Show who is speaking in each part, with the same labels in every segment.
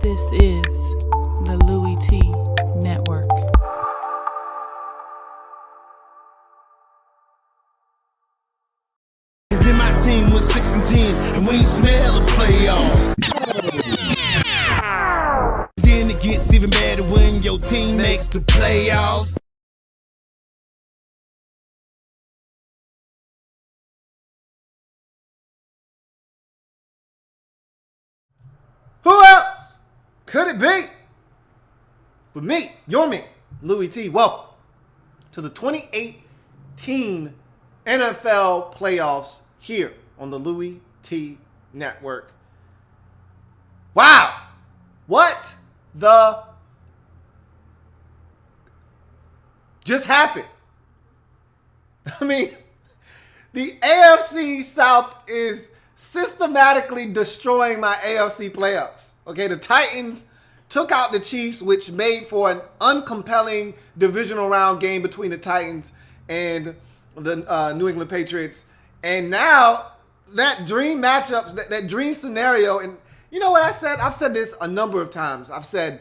Speaker 1: This is the Louie T Network.
Speaker 2: Then my team was 6-10, and we ain't smell the playoffs. Then it gets even better when your team makes the playoffs.
Speaker 3: Who else could it be but me, your man, Louie T? Welcome to the 2018 NFL playoffs here on the Louie T Network. Wow. What the just happened? I mean, the AFC South is systematically destroying my AFC playoffs. Okay, the Titans took out the Chiefs, which made for an uncompelling divisional round game between the Titans and the New England Patriots. And now that dream matchups, that dream scenario, and you know what I said? I've said this a number of times. I've said,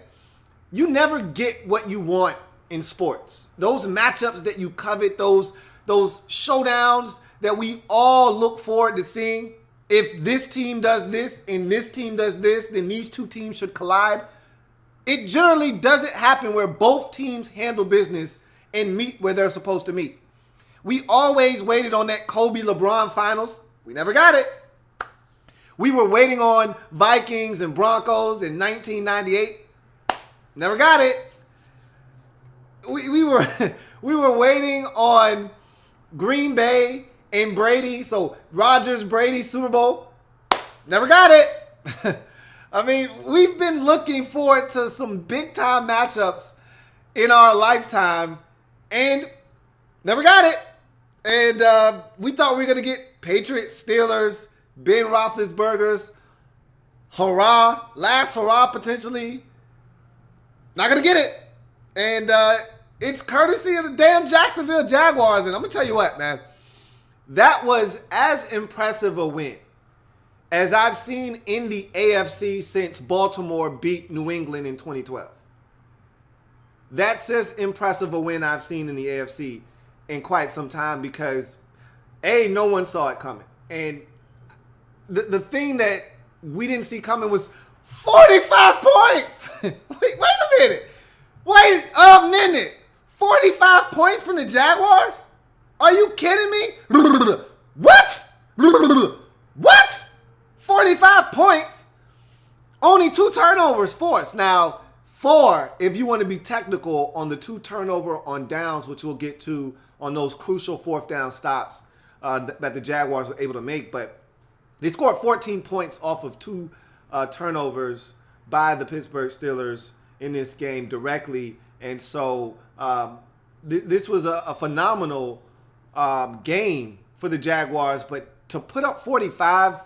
Speaker 3: you never get what you want in sports. Those matchups that you covet, those showdowns that we all look forward to seeing. If this team does this and this team does this, then these two teams should collide. It generally doesn't happen where both teams handle business and meet where they're supposed to meet. We always waited on that Kobe LeBron finals. We never got it. We were waiting on Vikings and Broncos in 1998. Never got it. We were waiting on Green Bay and Brady. So Rodgers, Brady, Super Bowl. Never got it. I mean, we've been looking forward to some big time matchups in our lifetime and never got it. And we thought we were going to get Patriots, Steelers, Ben Roethlisberger's hurrah, last hurrah potentially. Not going to get it. And it's courtesy of the damn Jacksonville Jaguars. And I'm going to tell you what, man. That was as impressive a win as I've seen in the AFC since Baltimore beat New England in 2012. That's as impressive a win I've seen in the AFC in quite some time because, A, no one saw it coming. And the thing that we didn't see coming was 45 points. Wait a minute. Wait a minute. 45 points from the Jaguars? Are you kidding me? What? What? 45 points? Only 2 turnovers forced. Now, 4, if you want to be technical, on the 2 turnover on downs, which we'll get to on those crucial 4th down stops that the Jaguars were able to make. But they scored 14 points off of 2 turnovers by the Pittsburgh Steelers in this game directly. And so this was a phenomenal game for the Jaguars, but to put up 45,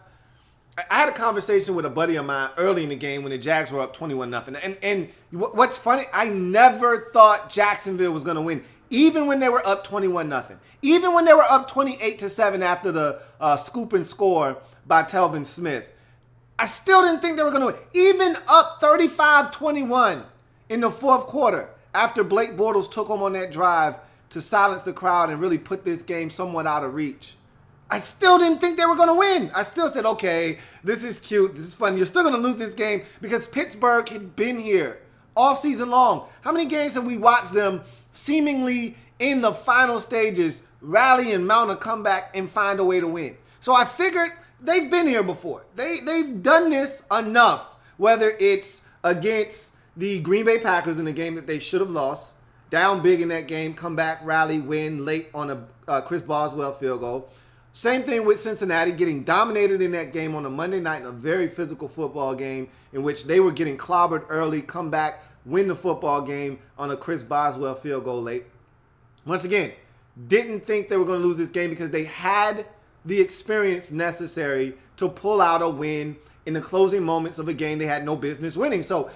Speaker 3: I had a conversation with a buddy of mine early in the game when the Jags were up 21-0. And what's funny, I never thought Jacksonville was going to win, even when they were up 21-0. Even when they were up 28-7 after the scoop and score by Telvin Smith. I still didn't think they were going to win. Even up 35-21 in the 4th quarter after Blake Bortles took them on that drive to silence the crowd and really put this game somewhat out of reach. I still didn't think they were going to win. I still said, okay, this is cute. This is fun. You're still going to lose this game because Pittsburgh had been here all season long. How many games have we watched them seemingly in the final stages rally and mount a comeback and find a way to win? So I figured they've been here before. They've done this enough, whether it's against the Green Bay Packers in a game that they should have lost, down big in that game, come back, rally, win late on a Chris Boswell field goal. Same thing with Cincinnati, getting dominated in that game on a Monday night in a very physical football game in which they were getting clobbered early, come back, win the football game on a Chris Boswell field goal late. Once again, didn't think they were going to lose this game because they had the experience necessary to pull out a win in the closing moments of a game they had no business winning. So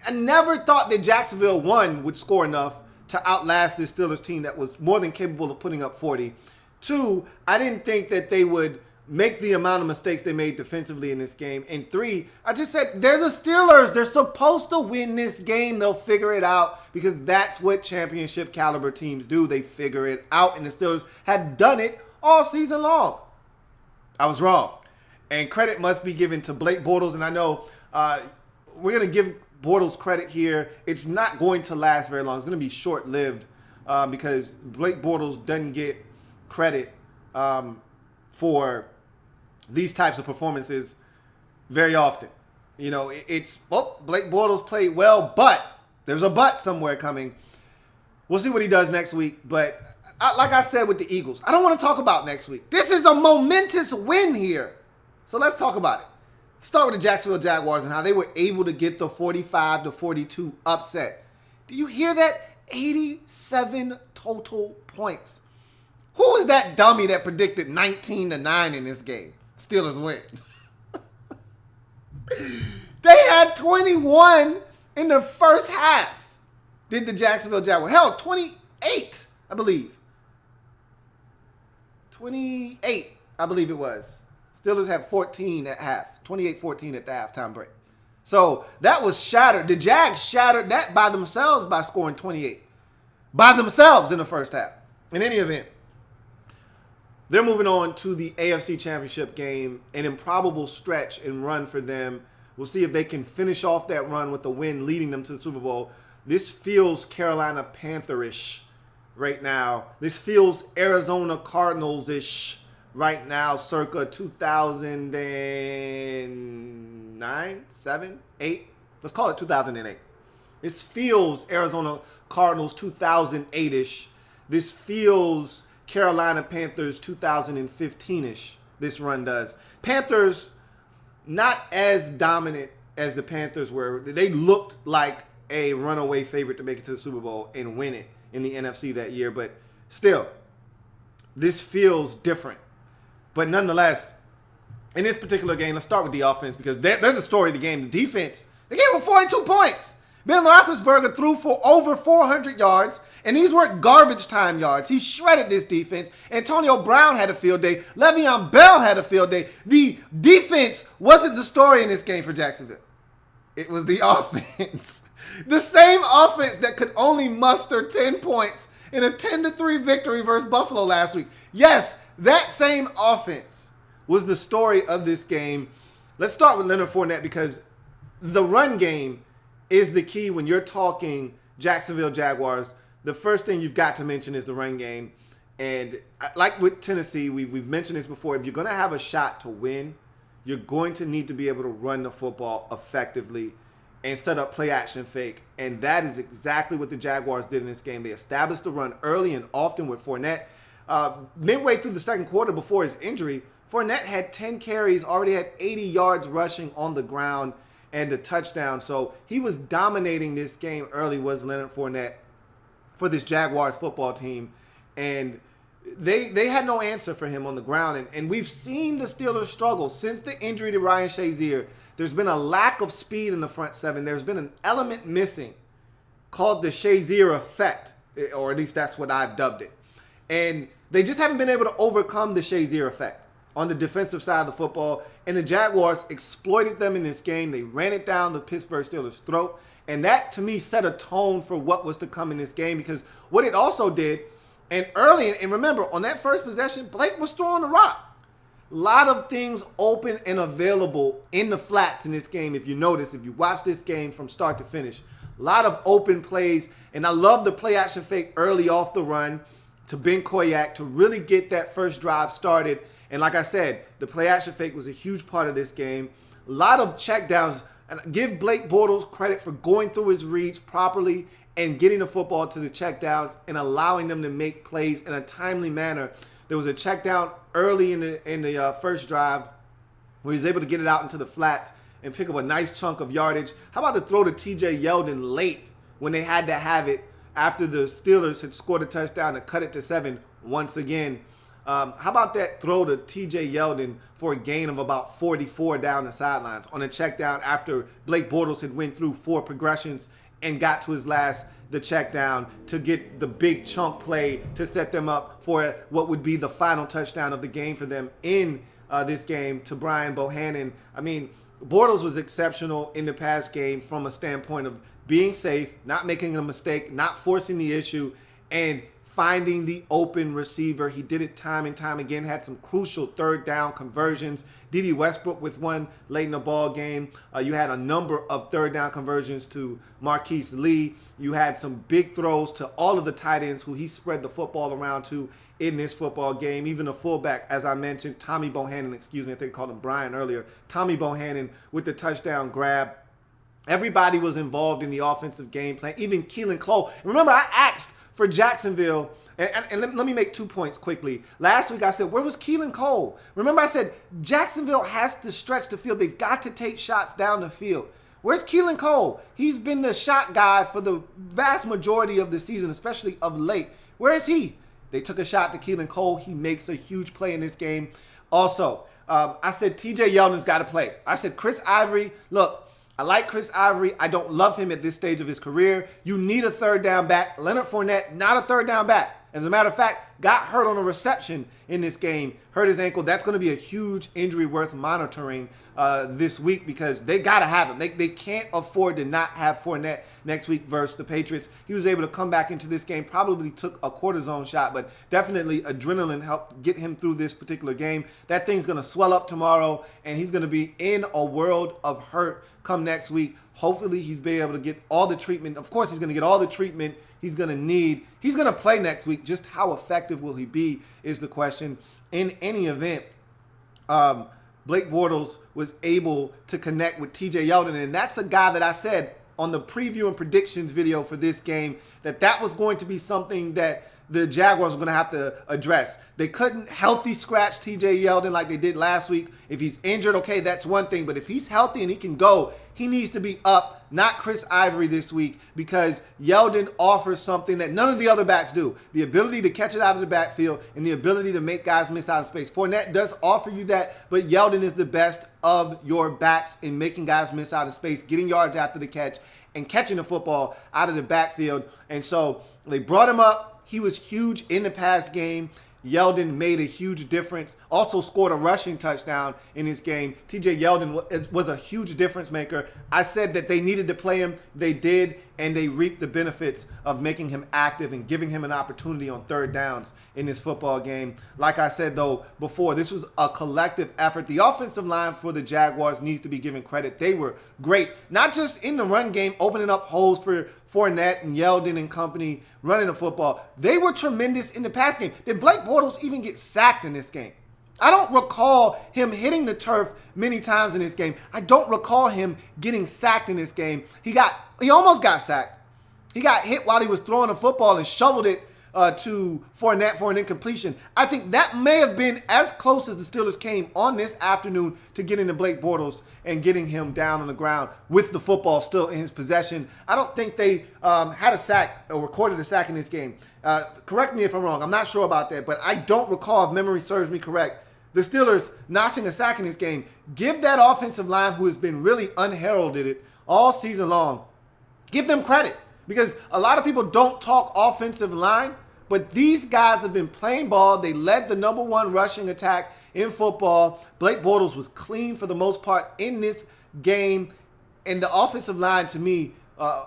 Speaker 3: I never thought that Jacksonville, 1, would score enough to outlast this Steelers team that was more than capable of putting up 40. 2, I didn't think that they would make the amount of mistakes they made defensively in this game. And 3, I just said they're the Steelers. They're supposed to win this game. They'll figure it out because that's what championship caliber teams do. They figure it out, and the Steelers have done it all season long. I was wrong. And credit must be given to Blake Bortles. And I know we're going to give Bortles credit here. It's not going to last very long. It's going to be short-lived because Blake Bortles doesn't get credit for these types of performances very often. You know, Blake Bortles played well, but there's a but somewhere coming. We'll see what he does next week. But like I said with the Eagles, I don't want to talk about next week. This is a momentous win here. So let's talk about it. Start with the Jacksonville Jaguars and how they were able to get the 45-42 upset. Do you hear that? 87 total points. Who is that dummy that predicted 19-9 in this game? Steelers win. They had 21 in the first half. Did the Jacksonville Jaguars? Hell, 28, I believe. 28, I believe it was. Steelers had 14 at half. 28-14 at the halftime break. So that was shattered. The Jags shattered that by themselves by scoring 28. By themselves in the first half. In any event, they're moving on to the AFC Championship game, an improbable stretch and run for them. We'll see if they can finish off that run with a win leading them to the Super Bowl. This feels Carolina Panthers-ish right now. This feels Arizona Cardinals-ish right now, circa 2009, 7, 8. Let's call it 2008. This feels Arizona Cardinals 2008-ish. This feels Carolina Panthers 2015-ish, this run does. Panthers, not as dominant as the Panthers were. They looked like a runaway favorite to make it to the Super Bowl and win it in the NFC that year. But still, this feels different. But nonetheless, in this particular game, let's start with the offense because there's a story of the game. The defense, they gave them 42 points. Ben Roethlisberger threw for over 400 yards, and these weren't garbage time yards. He shredded this defense. Antonio Brown had a field day. Le'Veon Bell had a field day. The defense wasn't the story in this game for Jacksonville. It was the offense. The same offense that could only muster 10 points in a 10-3 victory versus Buffalo last week. Yes, that same offense was the story of this game. Let's start with Leonard Fournette because the run game is the key when you're talking Jacksonville Jaguars. The first thing you've got to mention is the run game. And like with Tennessee, we've mentioned this before. If you're going to have a shot to win, you're going to need to be able to run the football effectively and set up play action fake. And that is exactly what the Jaguars did in this game. They established the run early and often with Fournette. Midway through the second quarter before his injury, Fournette had 10 carries, already had 80 yards rushing on the ground and a touchdown. So he was dominating this game early, was Leonard Fournette, for this Jaguars football team. And they had no answer for him on the ground. And we've seen the Steelers struggle since the injury to Ryan Shazier. There's been a lack of speed in the front seven. There's been an element missing called the Shazier effect, or at least that's what I've dubbed it. And they just haven't been able to overcome the Shazier effect on the defensive side of the football. And the Jaguars exploited them in this game. They ran it down the Pittsburgh Steelers' throat. And that, to me, set a tone for what was to come in this game. Because what it also did, and early, and remember, on that first possession, Blake was throwing the rock. A lot of things open and available in the flats in this game. If you notice, if you watch this game from start to finish, a lot of open plays. And I love the play action fake early off the run to Ben Koyak to really get that first drive started. And like I said, the play action fake was a huge part of this game. A lot of checkdowns. And give Blake Bortles credit for going through his reads properly and getting the football to the checkdowns and allowing them to make plays in a timely manner. There was a checkdown early in the first drive where he was able to get it out into the flats and pick up a nice chunk of yardage. How about the throw to T.J. Yeldon late when they had to have it after the Steelers had scored a touchdown to cut it to 7 once again? How about that throw to T.J. Yeldon for a gain of about 44 down the sidelines on a check down after Blake Bortles had went through 4 progressions and got to his last, the check down, to get the big chunk play to set them up for what would be the final touchdown of the game for them in this game to Brian Bohannon. I mean, Bortles was exceptional in the past game from a standpoint of being safe, not making a mistake, not forcing the issue, and finding the open receiver. He did it time and time again, had some crucial third down conversions. D.D. Westbrook with one late in the ball game. You had a number of third down conversions to Marquise Lee. You had some big throws to all of the tight ends who he spread the football around to in this football game. Even a fullback, as I mentioned, Tommy Bohannon, I think I called him Brian earlier. Tommy Bohannon with the touchdown grab. Everybody was involved in the offensive game plan, even Keelan Cole. Remember, I asked for Jacksonville, and let me make 2 points quickly. Last week I said, where was Keelan Cole? Remember I said, Jacksonville has to stretch the field. They've got to take shots down the field. Where's Keelan Cole? He's been the shot guy for the vast majority of the season, especially of late. Where is he? They took a shot to Keelan Cole. He makes a huge play in this game. Also, I said TJ Yeldon's got to play. I said Chris Ivory, look, I like Chris Ivory. I don't love him at this stage of his career. You need a third down back. Leonard Fournette, not a third down back. As a matter of fact, got hurt on a reception in this game, hurt his ankle. That's going to be a huge injury worth monitoring this week because they got to have him. They can't afford to not have Fournette next week versus the Patriots. He was able to come back into this game, probably took a cortisone shot, but definitely adrenaline helped get him through this particular game. That thing's going to swell up tomorrow, and he's going to be in a world of hurt come next week. Hopefully he's be able to get all the treatment. Of course, he's going to get all the treatment he's going to need. He's going to play next week. Just how effective will he be is the question. In any event, Blake Bortles was able to connect with TJ Yeldon, and that's a guy that I said on the preview and predictions video for this game that was going to be something that the Jaguars are going to have to address. They couldn't healthy scratch TJ Yeldon like they did last week. If he's injured, okay, that's one thing. But if he's healthy and he can go, he needs to be up, not Chris Ivory this week, because Yeldon offers something that none of the other backs do. The ability to catch it out of the backfield and the ability to make guys miss out of space. Fournette does offer you that, but Yeldon is the best of your backs in making guys miss out of space, getting yards after the catch, and catching the football out of the backfield. And so they brought him up. He was huge in the past game. Yeldon made a huge difference. Also scored a rushing touchdown in his game. TJ Yeldon was a huge difference maker. I said that they needed to play him. They did, and they reaped the benefits of making him active and giving him an opportunity on third downs in this football game. Like I said, though, before, this was a collective effort. The offensive line for the Jaguars needs to be given credit. They were great, not just in the run game, opening up holes for Fournette and Yeldon and company running the football. They were tremendous in the pass game. Did Blake Bortles even get sacked in this game? I don't recall him hitting the turf many times in this game. I don't recall him getting sacked in this game. He almost got sacked. He got hit while he was throwing the football and shoveled it to Fournette for an incompletion. I think that may have been as close as the Steelers came on this afternoon to getting to Blake Bortles and getting him down on the ground with the football still in his possession. I don't think they had a sack or recorded a sack in this game. Correct me if I'm wrong. I'm not sure about that, but I don't recall, if memory serves me correct, the Steelers notching a sack in this game. Give that offensive line, who has been really unheralded all season long, give them credit, because a lot of people don't talk offensive line, but these guys have been playing ball. They led the #1 rushing attack in football. Blake Bortles was clean for the most part in this game. And the offensive line, to me,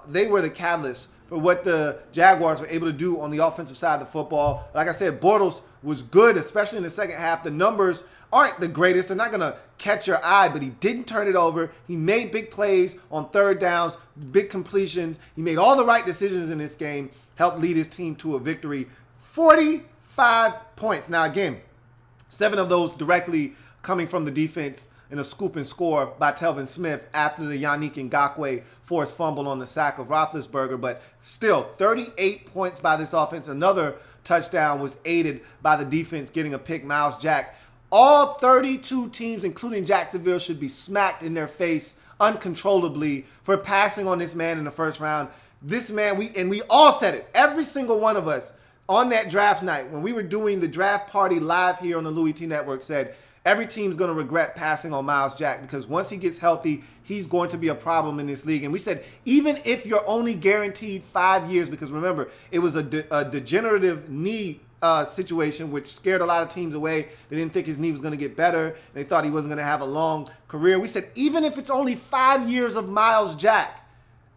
Speaker 3: they were the catalyst for what the Jaguars were able to do on the offensive side of the football. Like I said, Bortles was good, especially in the second half. The numbers aren't the greatest. They're not going to catch your eye, but he didn't turn it over. He made big plays on third downs, big completions. He made all the right decisions in this game, helped lead his team to a victory. 45 points. Now, again, 7 of those directly coming from the defense in a scoop and score by Telvin Smith after the Yannick Ngakoue forced fumble on the sack of Roethlisberger. But still, 38 points by this offense. Another touchdown was aided by the defense getting a pick. Miles Jack. All 32 teams, including Jacksonville, should be smacked in their face uncontrollably for passing on this man in the first round. This man, we all said it, every single one of us on that draft night when we were doing the draft party live here on the Louie T Network, said every team's going to regret passing on Miles Jack, because once he gets healthy, he's going to be a problem in this league. And we said, even if you're only guaranteed 5 years, because remember, it was a degenerative knee situation, which scared a lot of teams away. They didn't think his knee was going to get better. They thought he wasn't going to have a long career. We said, even if it's only 5 years of Miles Jack,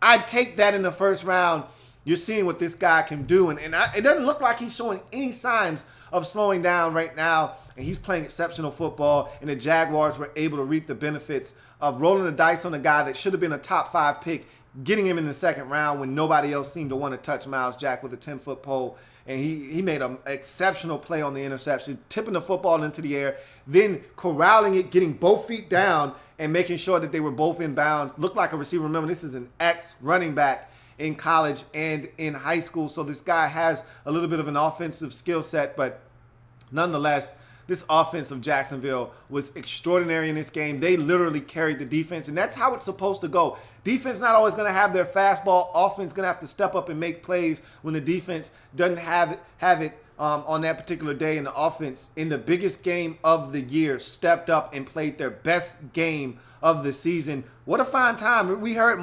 Speaker 3: I'd take that in the first round. You're seeing what this guy can do. And it doesn't look like he's showing any signs of slowing down right now. And he's playing exceptional football. And the Jaguars were able to reap the benefits of rolling the dice on a guy that should have been a top 5 pick, getting him in the second round when nobody else seemed to want to touch Miles Jack with a 10-foot pole. And he made an exceptional play on the interception, tipping the football into the air, then corralling it, getting both feet down, and making sure that they were both in bounds. Looked like a receiver. Remember, this is an ex-running back in college and in high school. So this guy has a little bit of an offensive skill set, but nonetheless, this offense of Jacksonville was extraordinary in this game. They literally carried the defense, and that's how it's supposed to go. Defense not always going to have their fastball. Offense going to have to step up and make plays when the defense doesn't have it on that particular day. And the offense, in the biggest game of the year, stepped up and played their best game of the season. What a fine time. We heard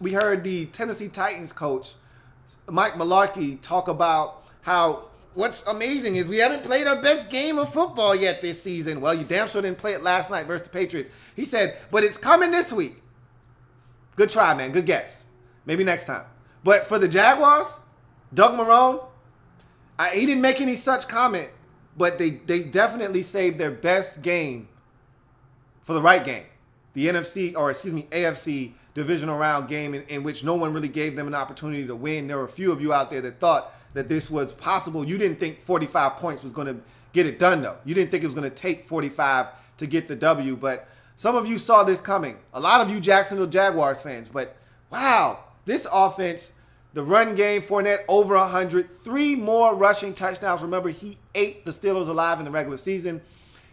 Speaker 3: we heard the Tennessee Titans coach, Mike Mularkey, talk about how what's amazing is we haven't played our best game of football yet this season. Well, you damn sure didn't play it last night versus the Patriots. He said, but it's coming this week. Good try, man. Good guess. Maybe next time. But for the Jaguars, Doug Marrone, he didn't make any such comment, but they definitely saved their best game for the right game. The AFC divisional round game in which no one really gave them an opportunity to win. There were a few of you out there that thought that this was possible. You didn't think 45 points was going to get it done, though. You didn't think it was going to take 45 to get the W, but some of you saw this coming. A lot of you Jacksonville Jaguars fans, but wow, this offense, the run game, Fournette over 100, 3 more rushing touchdowns. Remember, he ate the Steelers alive in the regular season.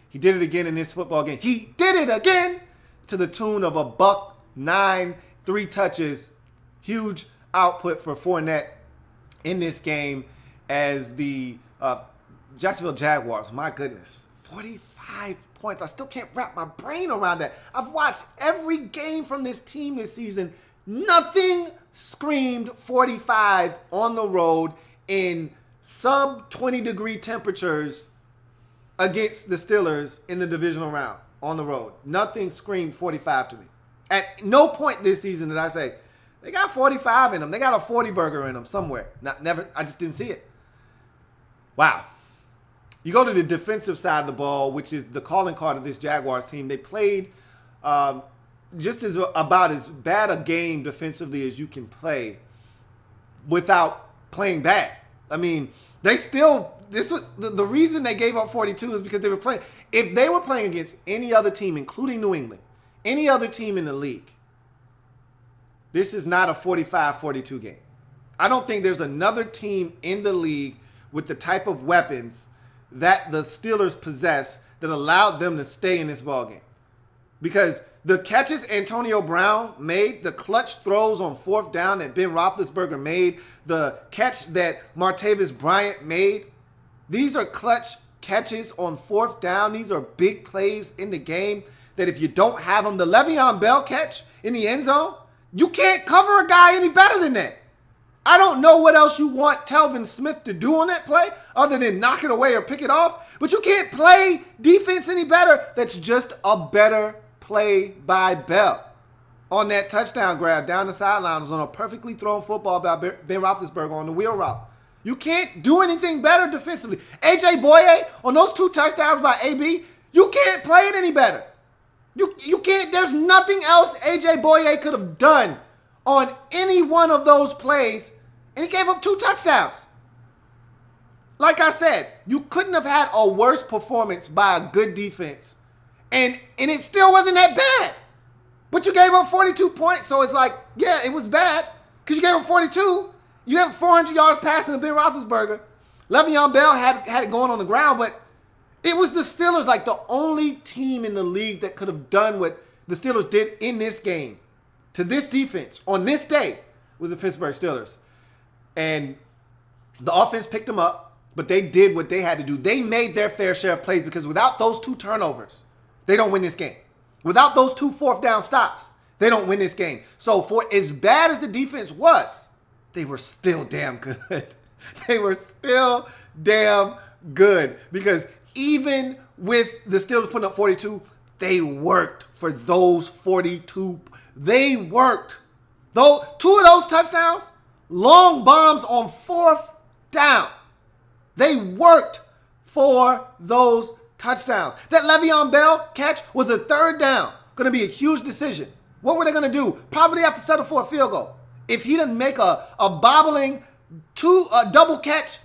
Speaker 3: He did it again in this football game. He did it again to the tune of $109, 3 touches. Huge output for Fournette in this game as the Jacksonville Jaguars. My goodness, 45 points. I still can't wrap my brain around that. I've watched every game from this team this season. Nothing screamed 45 on the road in sub 20-degree temperatures against the Steelers in the divisional round on the road. Nothing screamed 45 to me. At no point this season did I say, they got 45 in them. They got a 40 burger in them somewhere. Never. I just didn't see it. Wow. You go to the defensive side of the ball, which is the calling card of this Jaguars team. They played just about as bad a game defensively as you can play without playing bad. I mean, they still, the reason they gave up 42 is because they were playing. If they were playing against any other team, including New England, any other team in the league, this is not a 45-42 game. I don't think there's another team in the league with the type of weapons that the Steelers possess that allowed them to stay in this ballgame. Because the catches Antonio Brown made, the clutch throws on 4th down that Ben Roethlisberger made, the catch that Martavis Bryant made, these are clutch catches on 4th down. These are big plays in the game that if you don't have them, the Le'Veon Bell catch in the end zone, you can't cover a guy any better than that. I don't know what else you want Telvin Smith to do on that play other than knock it away or pick it off, but you can't play defense any better. That's just a better play by Bell on that touchdown grab down the sidelines on a perfectly thrown football by Ben Roethlisberger on the wheel route. You can't do anything better defensively. A.J. Boye on those 2 touchdowns by A.B., you can't play it any better. You can't. There's nothing else A.J. Boye could have done on any one of those plays, and he gave up 2 touchdowns. Like I said, you couldn't have had a worse performance by a good defense, and it still wasn't that bad. But you gave up 42 points, so it's like, yeah, it was bad because you gave up 42. You have 400 yards passing to Ben Roethlisberger. Le'Veon Bell had it going on the ground, but it was the Steelers, like the only team in the league that could have done what the Steelers did in this game to this defense on this day was the Pittsburgh Steelers. And the offense picked them up, but they did what they had to do. They made their fair share of plays because without those 2 turnovers, they don't win this game. Without those 2 4th down stops, they don't win this game. So for as bad as the defense was, they were still damn good. They were still damn good because even with the Steelers putting up 42, they worked for those 42. They worked. Though 2 of those touchdowns, long bombs on 4th down. They worked for those touchdowns. That Le'Veon Bell catch was a 3rd down. Going to be a huge decision. What were they going to do? Probably have to settle for a field goal. If he didn't make a bobbling double catch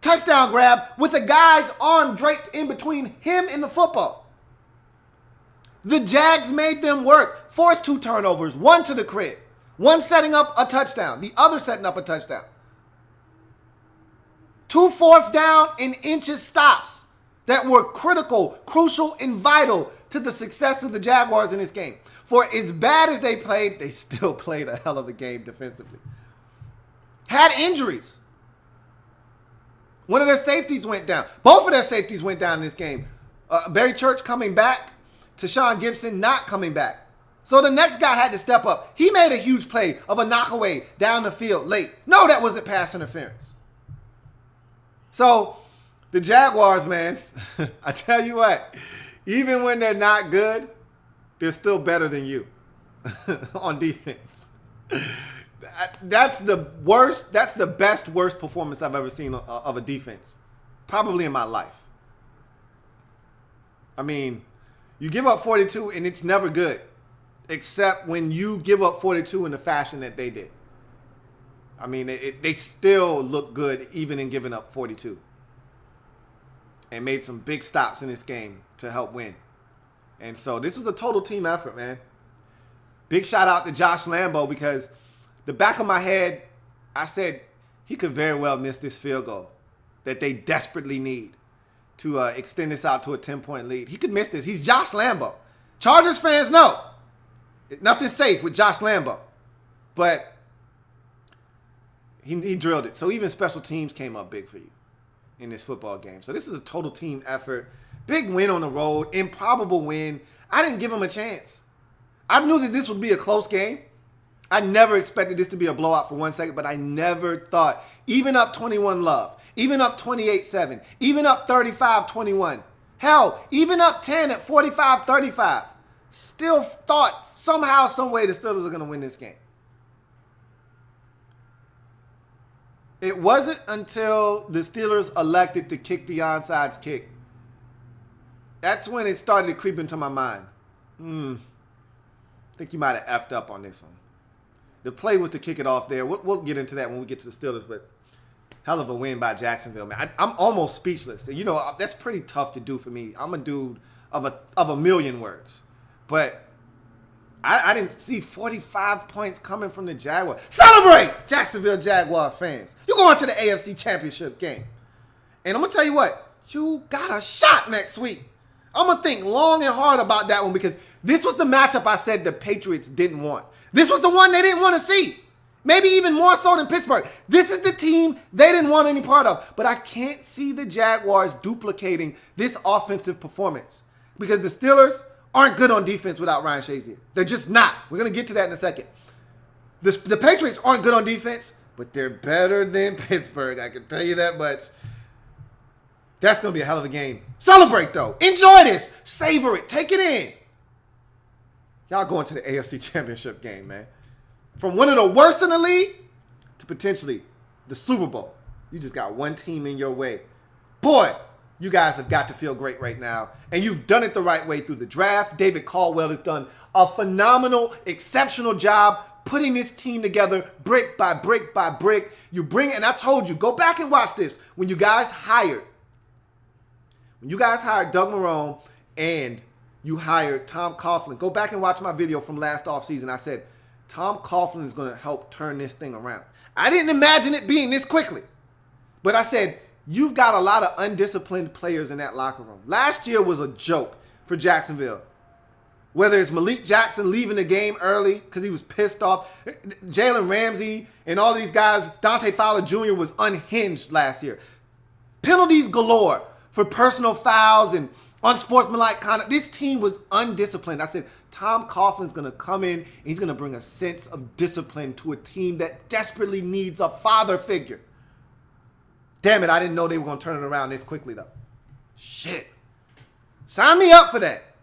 Speaker 3: touchdown grab with a guy's arm draped in between him and the football. The Jags made them work. Forced 2 turnovers, 1 to the crib. One setting up a touchdown, the other setting up a touchdown. 2 4th down and inches stops that were critical, crucial, and vital to the success of the Jaguars in this game. For as bad as they played, they still played a hell of a game defensively. Had injuries. One of their safeties went down. Both of their safeties went down in this game. Barry Church coming back, Tashawn Gibson not coming back. So the next guy had to step up. He made a huge play of a knockaway down the field late. No, that wasn't pass interference. So the Jaguars, man, I tell you what, even when they're not good, they're still better than you on defense. That's the worst. That's the best worst performance I've ever seen of a defense, probably in my life. I mean, you give up 42 and it's never good, except when you give up 42 in the fashion that they did. I mean, they still look good even in giving up 42, and made some big stops in this game to help win. And so this was a total team effort, man. Big shout out to Josh Lambo, because the back of my head, I said he could very well miss this field goal that they desperately need to extend this out to a 10-point lead. He could miss this. He's Josh Lambo. Chargers fans know nothing's safe with Josh Lambo. But he drilled it. So even special teams came up big for you in this football game. So this is a total team effort. Big win on the road. Improbable win. I didn't give him a chance. I knew that this would be a close game. I never expected this to be a blowout for 1 second, but I never thought, even up 21-love, even up 28-7, even up 35-21, hell, even up 10 at 45-35, still thought somehow, some way the Steelers are going to win this game. It wasn't until the Steelers elected to kick the onside kick. That's when it started to creep into my mind. I think you might have effed up on this one. The play was to kick it off there. We'll get into that when we get to the Steelers, but hell of a win by Jacksonville, man. I'm almost speechless. You know, that's pretty tough to do for me. I'm a dude of a million words. But I didn't see 45 points coming from the Jaguars. Celebrate, Jacksonville Jaguar fans. You're going to the AFC Championship game. And I'm going to tell you what, you got a shot next week. I'm going to think long and hard about that one, because this was the matchup I said the Patriots didn't want. This was the one they didn't want to see. Maybe even more so than Pittsburgh. This is the team they didn't want any part of. But I can't see the Jaguars duplicating this offensive performance, because the Steelers aren't good on defense without Ryan Shazier. They're just not. We're going to get to that in a second. The Patriots aren't good on defense, but they're better than Pittsburgh. I can tell you that much. That's going to be a hell of a game. Celebrate, though. Enjoy this. Savor it. Take it in. Y'all going to the AFC Championship game, man. From one of the worst in the league to potentially the Super Bowl. You just got one team in your way. Boy, you guys have got to feel great right now. And you've done it the right way through the draft. David Caldwell has done a phenomenal, exceptional job putting this team together brick by brick by brick. And I told you, go back and watch this. When you guys hired Doug Marrone and you hired Tom Coughlin, go back and watch my video from last offseason. I said, Tom Coughlin is going to help turn this thing around. I didn't imagine it being this quickly. But I said, you've got a lot of undisciplined players in that locker room. Last year was a joke for Jacksonville. Whether it's Malik Jackson leaving the game early because he was pissed off. Jalen Ramsey and all these guys, Dante Fowler Jr. was unhinged last year. Penalties galore for personal fouls and unsportsmanlike conduct. This team was undisciplined. I said, Tom Coughlin's going to come in and he's going to bring a sense of discipline to a team that desperately needs a father figure. Damn it, I didn't know they were going to turn it around this quickly, though. Shit. Sign me up for that.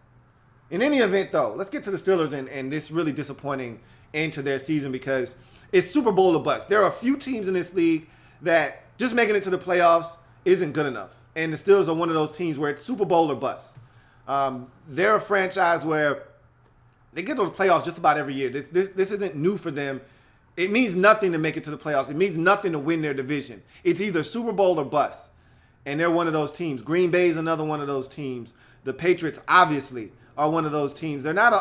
Speaker 3: In any event, though, let's get to the Steelers and this really disappointing end to their season because it's Super Bowl or bust. There are a few teams in this league that just making it to the playoffs isn't good enough. And the Steelers are one of those teams where it's Super Bowl or bust. They're a franchise where they get to the playoffs just about every year. This isn't new for them. It means nothing to make it to the playoffs. It means nothing to win their division. It's either Super Bowl or bust. And they're one of those teams. Green Bay is another one of those teams. The Patriots, obviously, are one of those teams. They're not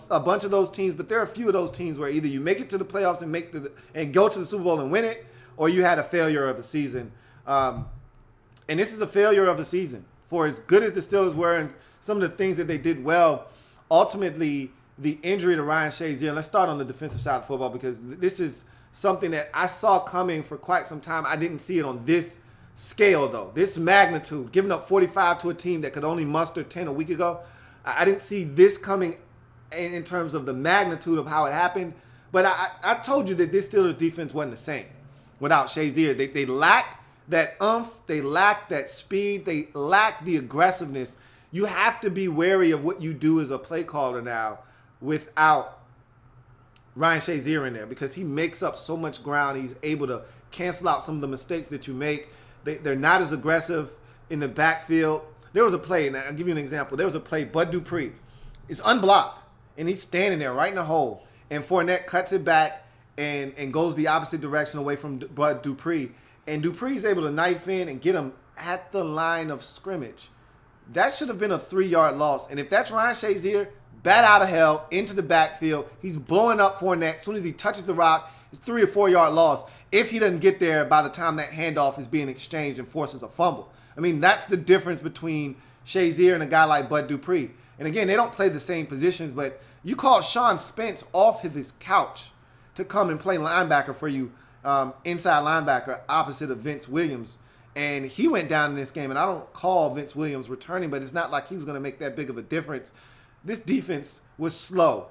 Speaker 3: a bunch of those teams, but there are a few of those teams where either you make it to the playoffs and go to the Super Bowl and win it, or you had a failure of the season. And this is a failure of the season. For as good as the Steelers were and some of the things that they did well, ultimately the injury to Ryan Shazier. Let's start on the defensive side of football because this is something that I saw coming for quite some time. I didn't see it on this scale, though. This magnitude, giving up 45 to a team that could only muster 10 a week ago. I didn't see this coming in terms of the magnitude of how it happened. But I told you that this Steelers defense wasn't the same without Shazier. They lack that oomph. They lack that speed. They lack the aggressiveness. You have to be wary of what you do as a play caller now without Ryan Shazier in there because he makes up so much ground. He's able to cancel out some of the mistakes that you make. They're not as aggressive in the backfield. There was a play, and I'll give you an example. There was a play, Bud Dupree is unblocked, and he's standing there right in the hole. And Fournette cuts it back and goes the opposite direction away from Bud Dupree. And Dupree's able to knife in and get him at the line of scrimmage. That should have been a 3-yard loss. And if that's Ryan Shazier, bat out of hell, into the backfield. He's blowing up Fournette. As soon as he touches the rock, it's 3 or 4 yard loss. If he doesn't get there by the time that handoff is being exchanged and forces a fumble. I mean, that's the difference between Shazier and a guy like Bud Dupree. And again, they don't play the same positions, but you called Sean Spence off of his couch to come and play linebacker for you, inside linebacker opposite of Vince Williams. And he went down in this game, and I don't call Vince Williams returning, but it's not like he was going to make that big of a difference. This defense was slow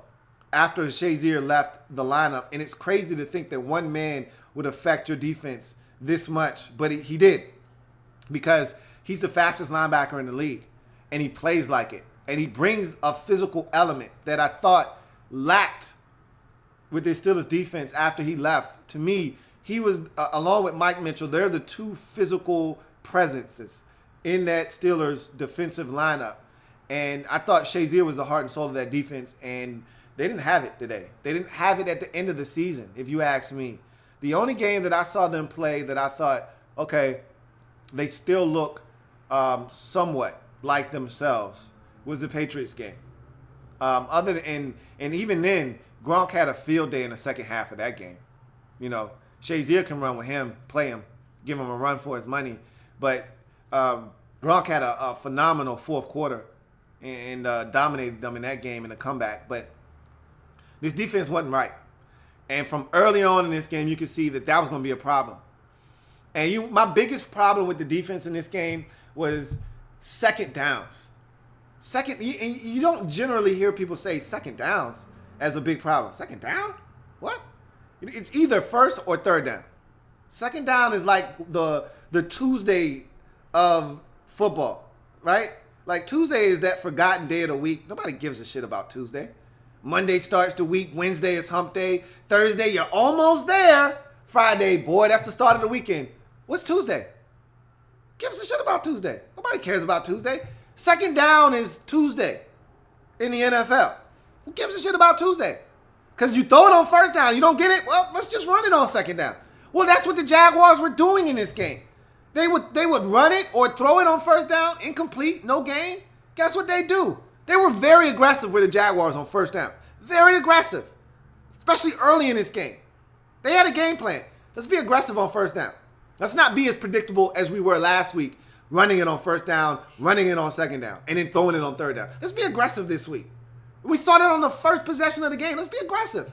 Speaker 3: after Shazier left the lineup, and it's crazy to think that one man would affect your defense this much, but he did because he's the fastest linebacker in the league, and he plays like it, and he brings a physical element that I thought lacked with this Steelers defense after he left. To me, he was, along with Mike Mitchell, they're the two physical presences in that Steelers defensive lineup. And I thought Shazier was the heart and soul of that defense, and they didn't have it today. They didn't have it at the end of the season, if you ask me. The only game that I saw them play that I thought, okay, they still look somewhat like themselves was the Patriots game. And even then, Gronk had a field day in the second half of that game. You know, Shazier can run with him, play him, give him a run for his money. But Gronk had a phenomenal fourth quarter and dominated them in that game in the comeback. But this defense wasn't right. And from early on in this game, you could see that was going to be a problem. And my biggest problem with the defense in this game was second downs. You don't generally hear people say second downs as a big problem. Second down? What? It's either first or third down. Second down is like the Tuesday of football, right? Like Tuesday is that forgotten day of the week. Nobody gives a shit about Tuesday. Monday starts the week. Wednesday is hump day. Thursday, you're almost there. Friday, boy, that's the start of the weekend. What's Tuesday? Gives a shit about Tuesday. Nobody cares about Tuesday. Second down is Tuesday in the NFL. Who gives a shit about Tuesday? Because you throw it on first down. You don't get it? Well, let's just run it on second down. Well, that's what the Jaguars were doing in this game. They would run it or throw it on first down, incomplete, no gain. Guess what they do? They were very aggressive with the Jaguars on first down. Very aggressive, especially early in this game. They had a game plan. Let's be aggressive on first down. Let's not be as predictable as we were last week, running it on first down, running it on second down, and then throwing it on third down. Let's be aggressive this week. We started on the first possession of the game. Let's be aggressive.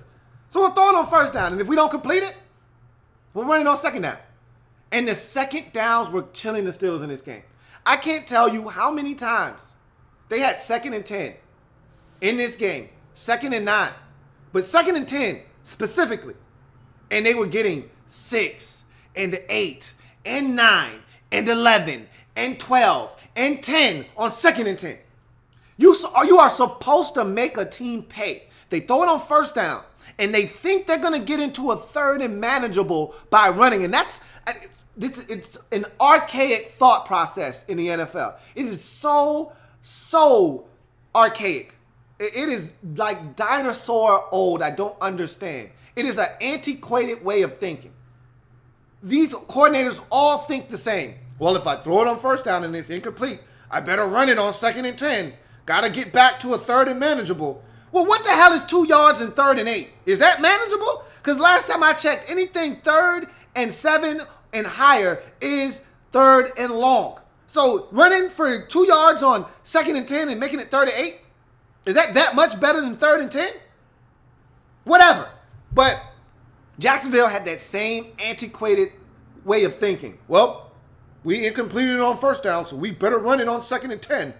Speaker 3: So we'll throw it on first down, and if we don't complete it, we'll run it on second down. And the second downs were killing the Steelers in this game. I can't tell you how many times they had 2nd and 10 in this game, 2nd and 9, but 2nd and 10 specifically. And they were getting 6 and 8 and 9 and 11 and 12 and 10 on 2nd and 10. You are supposed to make a team pay. They throw it on 1st down, and they think they're going to get into a 3rd and manageable by running. And it's an archaic thought process in the NFL. It is so archaic. It is like dinosaur old. I don't understand. It is an antiquated way of thinking. These coordinators all think the same. Well, if I throw it on 1st down and it's incomplete, I better run it on 2nd and 10. Got to get back to a 3rd and manageable. Well, what the hell is 2 yards in 3rd and 8? Is that manageable? Because last time I checked, anything 3rd and 7 and higher is 3rd and long. So running for 2 yards on 2nd and 10 and making it 3rd and 8, is that much better than 3rd and 10? Whatever. But Jacksonville had that same antiquated way of thinking. Well, we incompleted it on 1st down, so we better run it on 2nd and 10.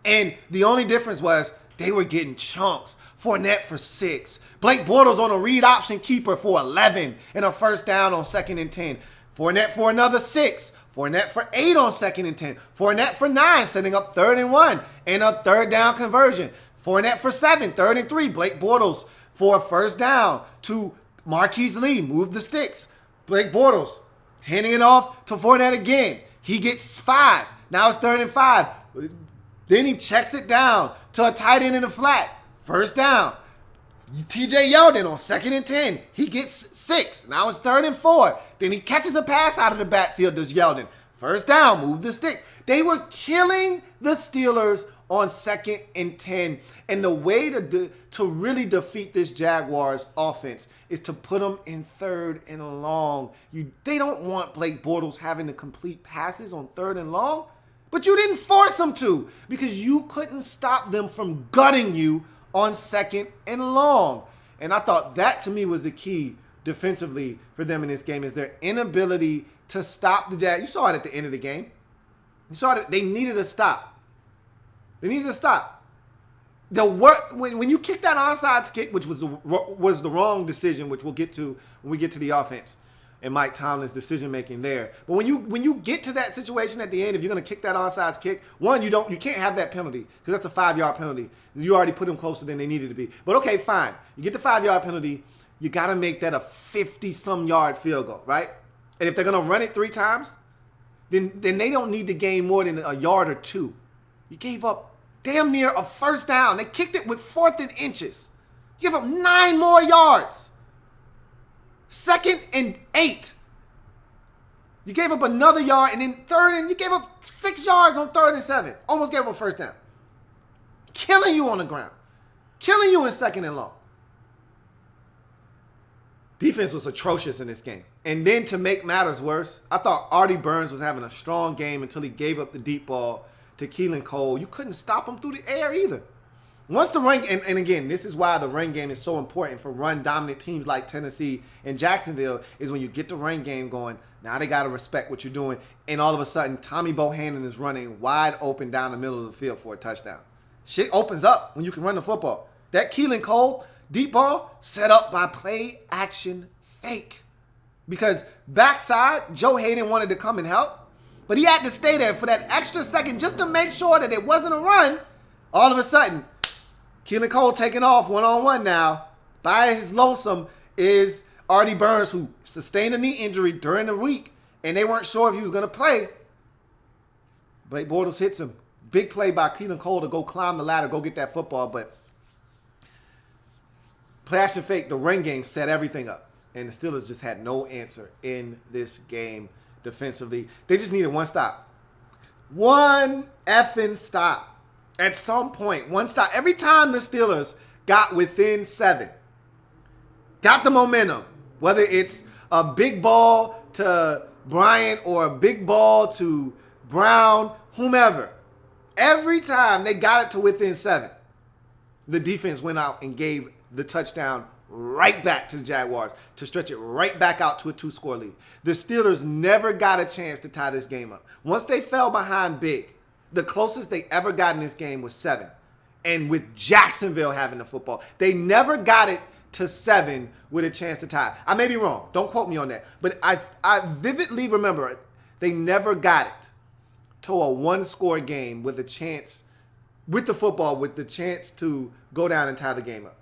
Speaker 3: And the only difference was they were getting chunks. Fournette for 6. Blake Bortles on a read option keeper for 11 and a 1st down on 2nd and 10. Fournette for another 6. Fournette for 8 on 2nd and 10. Fournette for 9, setting up 3rd and 1 and a 3rd down conversion. Fournette for 7, 3rd and 3. Blake Bortles for a 1st down to Marquise Lee. Move the sticks. Blake Bortles handing it off to Fournette again. He gets 5. Now it's 3rd and 5. Then he checks it down to a tight end in the flat. 1st down. TJ Yeldon on 2nd and 10. He gets 6. Now it's 3rd and 4. Then he catches a pass out of the backfield, does Yeldon. 1st down, move the sticks. They were killing the Steelers on 2nd and 10. And the way to really defeat this Jaguars offense is to put them in 3rd and long. They don't want Blake Bortles having to complete passes on 3rd and long. But you didn't force them to because you couldn't stop them from gutting you on 2nd and long. And I thought that to me was the key defensively for them in this game is their inability to stop the Jags. You saw it at the end of the game. You saw it. They needed a stop. They needed a stop. When you kick that onside kick, which was the wrong decision, which we'll get to when we get to the offense and Mike Tomlin's decision-making there. But when you get to that situation at the end, if you're going to kick that onside kick, one, you can't have that penalty because that's a 5-yard penalty. You already put them closer than they needed to be. But okay, fine. You get the 5-yard penalty. You got to make that a 50-some yard field goal, right? And if they're going to run it 3 times, then they don't need to gain more than a yard or 2. You gave up damn near a 1st down. They kicked it with 4th and inches. You give up 9 more yards. 2nd and 8. You gave up another yard, and then 3rd and you gave up 6 yards on 3rd and 7. Almost gave up a 1st down. Killing you on the ground. Killing you in 2nd and long. Defense was atrocious in this game. And then to make matters worse, I thought Artie Burns was having a strong game until he gave up the deep ball to Keelan Cole. You couldn't stop him through the air either. Once the run, and again, this is why the run game is so important for run-dominant teams like Tennessee and Jacksonville, is when you get the run game going, now they got to respect what you're doing, and all of a sudden, Tommy Bohannon is running wide open down the middle of the field for a touchdown. Shit opens up when you can run the football. That Keelan Cole deep ball set up by play action fake. Because backside, Joe Hayden wanted to come and help, but he had to stay there for that extra second just to make sure that it wasn't a run. All of a sudden, Keelan Cole taking off one-on-one now. By his lonesome is Artie Burns, who sustained a knee injury during the week, and they weren't sure if he was going to play. Blake Bortles hits him. Big play by Keelan Cole to go climb the ladder, go get that football, but play action fake, the run game set everything up, and the Steelers just had no answer in this game defensively. They just needed one stop. One effing stop. At some point, one stop. Every time the Steelers got within 7, got the momentum, whether it's a big ball to Bryant or a big ball to Brown, whomever, every time they got it to within 7, the defense went out and gave the touchdown right back to the Jaguars to stretch it right back out to a 2-score lead. The Steelers never got a chance to tie this game up. Once they fell behind big, the closest they ever got in this game was 7. And with Jacksonville having the football, they never got it to 7 with a chance to tie. I may be wrong. Don't quote me on that. But I vividly remember They never got it to a one-score game with a chance, with the football, with the chance to go down and tie the game up.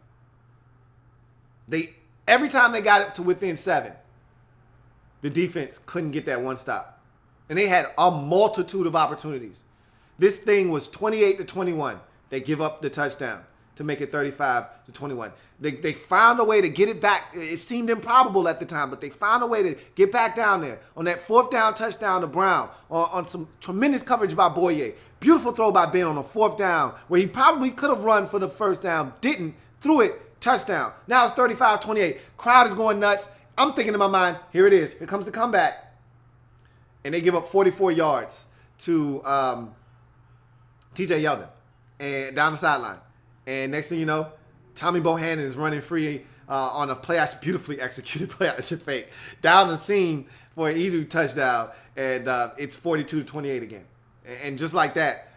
Speaker 3: Every time they got it to within 7, the defense couldn't get that one stop. And they had a multitude of opportunities. This thing was 28-21. They give up the touchdown to make it 35-21. They found a way to get it back. It seemed improbable at the time, but they found a way to get back down there. On that 4th down touchdown to Brown, on some tremendous coverage by Boyer. Beautiful throw by Ben on a 4th down where he probably could have run for the first down. Didn't. Threw it. Touchdown. Now it's 35-28. Crowd is going nuts. I'm thinking in my mind, here it is. Here comes the comeback. And they give up 44 yards to TJ Yeldon and down the sideline. And next thing you know, Tommy Bohannon is running free on a beautifully executed play action fake down the seam for an easy touchdown. And it's 42-28 again. And just like that,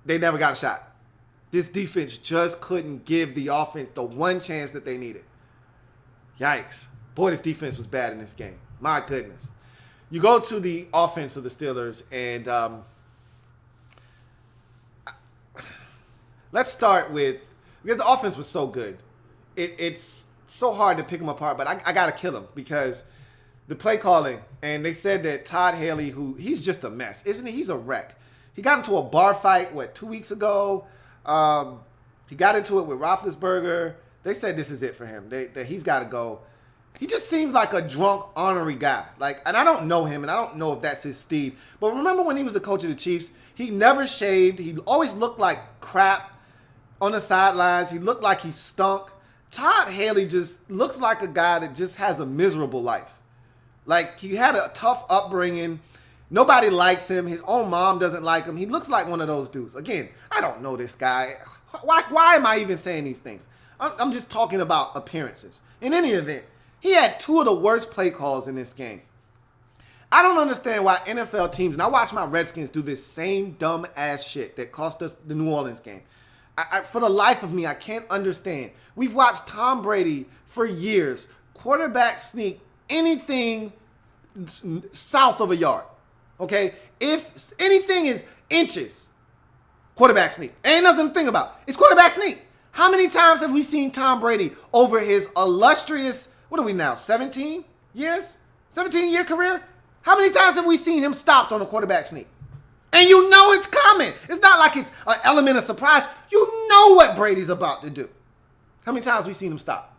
Speaker 3: they never got a shot. This defense just couldn't give the offense the one chance that they needed. Yikes. Boy, this defense was bad in this game. My goodness. You go to the offense of the Steelers, and let's start with, because the offense was so good, it's so hard to pick them apart, but I got to kill them because the play calling, and they said that Todd Haley, he's just a mess, isn't he? He's a wreck. He got into a bar fight, 2 weeks ago? He got into it with Roethlisberger. They said this is it for him, that he's got to go. He just seems like a drunk, ornery guy. And I don't know him, and I don't know if that's his steed. But remember when he was the coach of the Chiefs? He never shaved. He always looked like crap on the sidelines. He looked like he stunk. Todd Haley just looks like a guy that just has a miserable life. He had a tough upbringing. Nobody likes him. His own mom doesn't like him. He looks like one of those dudes. Again, I don't know this guy. Why am I even saying these things? I'm just talking about appearances. In any event, he had 2 of the worst play calls in this game. I don't understand why NFL teams, and I watch my Redskins do this same dumb ass shit that cost us the New Orleans game. For the life of me, I can't understand. We've watched Tom Brady for years quarterback sneak anything south of a yard. Okay? If anything is inches, quarterback sneak. Ain't nothing to think about. It's quarterback sneak. How many times have we seen Tom Brady over his illustrious, what are we now, 17 years? 17-year career? How many times have we seen him stopped on a quarterback sneak? And you know it's coming. It's not like it's an element of surprise. You know what Brady's about to do. How many times have we seen him stop?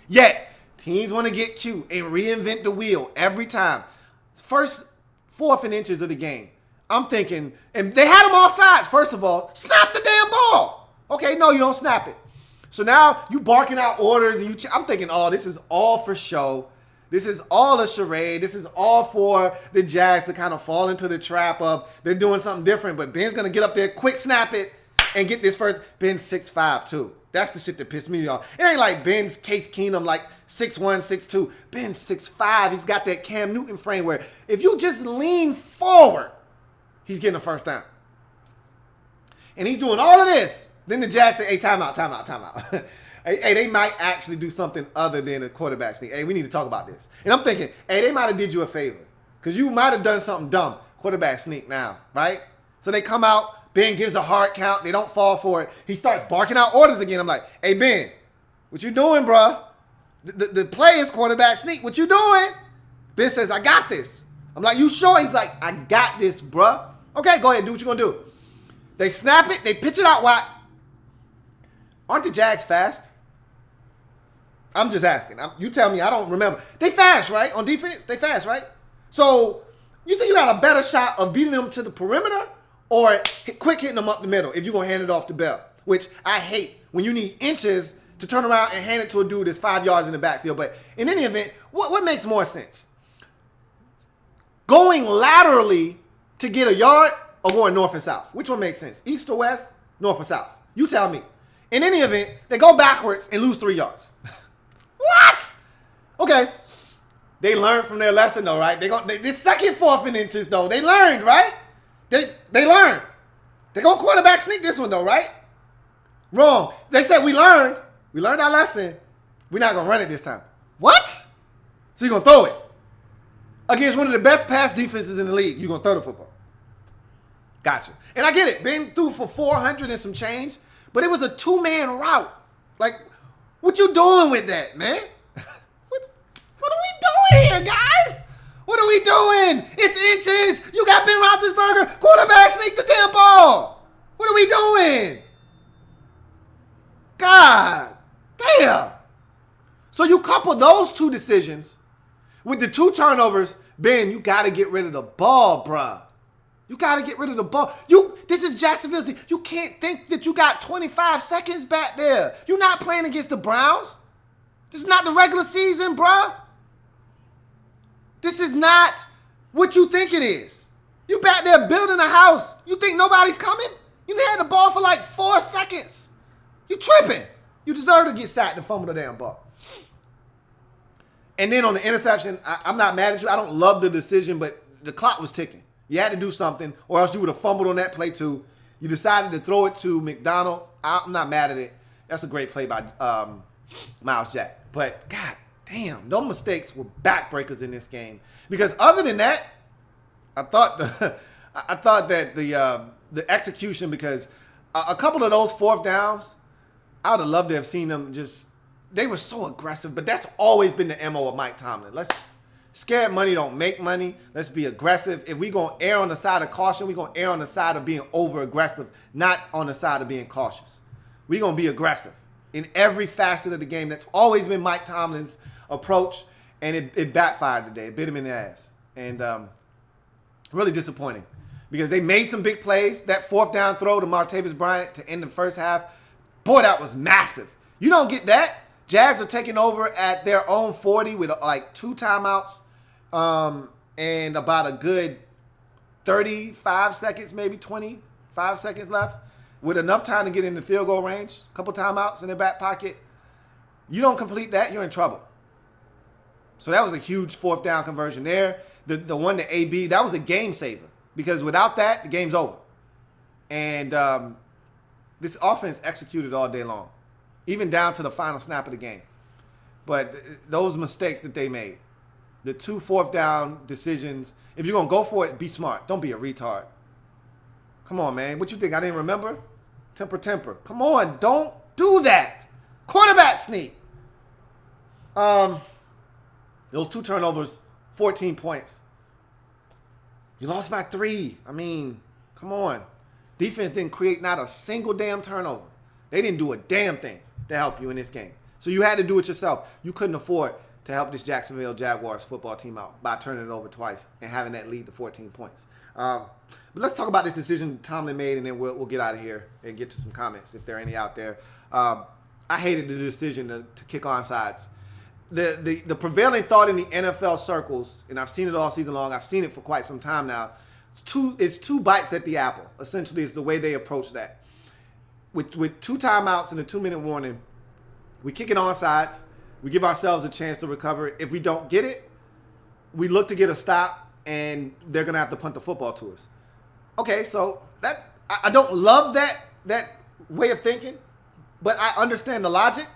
Speaker 3: Yet, teams want to get cute and reinvent the wheel every time. It's first 4th and inches of the game. I'm thinking, and they had him off sides, first of all. Snap the damn ball. Okay, no, you don't snap it. So now you barking out orders, and I'm thinking, oh, this is all for show. This is all a charade. This is all for the Jags to kind of fall into the trap of they're doing something different, but Ben's going to get up there, quick snap it, and get this first. Ben's 6'5", too. That's the shit that pissed me off. It ain't like Ben's Case Keenum, 6'1", 6'2". Ben's 6'5". He's got that Cam Newton frame where if you just lean forward, he's getting a first down. And he's doing all of this. Then the Jags say, hey, timeout. Hey, they might actually do something other than a quarterback sneak. Hey, we need to talk about this. And I'm thinking, hey, they might have did you a favor. Because you might have done something dumb. Quarterback sneak now, right? So they come out. Ben gives a hard count. They don't fall for it. He starts barking out orders again. I'm like, hey, Ben, what you doing, bruh? The play is quarterback sneak. What you doing? Ben says, I got this. I'm like, you sure? He's like, I got this, bruh. Okay, go ahead. Do what you're going to do. They snap it. They pitch it out wide. Aren't the Jags fast? I'm just asking. You tell me. I don't remember. They fast, right? On defense? They fast, right? So you think you got a better shot of beating them to the perimeter or quick hitting them up the middle if you're going to hand it off the belt, which I hate when you need inches to turn around and hand it to a dude that's 5 yards in the backfield. But in any event, what makes more sense? Going laterally to get a yard or going north and south? Which one makes sense? East or west? North or south? You tell me. In any event, they go backwards and lose 3 yards. What? Okay. They learned from their lesson, though, right? This second 4th and inches, though. They learned, right? They learned. They're going to quarterback sneak this one, though, right? Wrong. They said we learned. We learned our lesson. We're not going to run it this time. What? So you're going to throw it. against one of the best pass defenses in the league, you're going to throw the football. Gotcha. And I get it. Ben threw for 400 and some change, but it was a 2-man route. Like, what you doing with that, man? What are we doing here, guys? What are we doing? It's inches. You got Ben Roethlisberger. Quarterback, sneak the damn ball. What are we doing? God damn. So you couple those two decisions with the 2 turnovers. Ben, you got to get rid of the ball, bruh. You got to get rid of the ball. This is Jacksonville's team. You can't think that you got 25 seconds back there. You're not playing against the Browns. This is not the regular season, bruh. This is not what you think it is. You back there building a house. You think nobody's coming? You had the ball for like 4 seconds. You tripping. You deserve to get sacked and fumble the damn ball. And then on the interception, I'm not mad at you. I don't love the decision, but the clock was ticking. You had to do something, or else you would have fumbled on that play too. You decided to throw it to McDonald. I'm not mad at it. That's a great play by Miles Jack. But God damn, those mistakes were backbreakers in this game. Because other than that, I thought that the execution, because a couple of those 4th downs, I would have loved to have seen them just. They were so aggressive, but that's always been the MO of Mike Tomlin. Scared money don't make money. Let's be aggressive. If we going to err on the side of caution, we going to err on the side of being over-aggressive, not on the side of being cautious. We going to be aggressive in every facet of the game. That's always been Mike Tomlin's approach, and it backfired today. It bit him in the ass. And really disappointing because they made some big plays. That 4th down throw to Martavis Bryant to end the first half, boy, that was massive. You don't get that. Jags are taking over at their own 40 with like 2 timeouts and about a good 35 seconds, maybe 25 seconds left with enough time to get in the field goal range, a couple timeouts in their back pocket. You don't complete that, you're in trouble. So that was a huge 4th down conversion there. The one to L.A.B, that was a game saver because without that, the game's over. And this offense executed all day long, even down to the final snap of the game. But those mistakes that they made, the 2 4th down decisions, if you're going to go for it, be smart. Don't be a retard. Come on, man. What you think? I didn't remember? Temper. Come on. Don't do that. Quarterback sneak. Those 2 turnovers, 14 points. You lost by 3. I mean, come on. Defense didn't create not a single damn turnover. They didn't do a damn thing to help you in this game. So you had to do it yourself. You couldn't afford to help this Jacksonville Jaguars football team out by turning it over twice and having that lead to 14 points. But let's talk about this decision Tomlin made, and then we'll get out of here and get to some comments if there are any out there. I hated the decision to kick onside. The prevailing thought in the NFL circles, and I've seen it all season long, I've seen it for quite some time now, it's 2 bites at the apple, essentially, is the way they approach that. With 2 timeouts and a 2-minute warning, we kick it onsides. We give ourselves a chance to recover. If we don't get it, we look to get a stop, and they're going to have to punt the football to us. Okay, so that I don't love that way of thinking, but I understand the logic.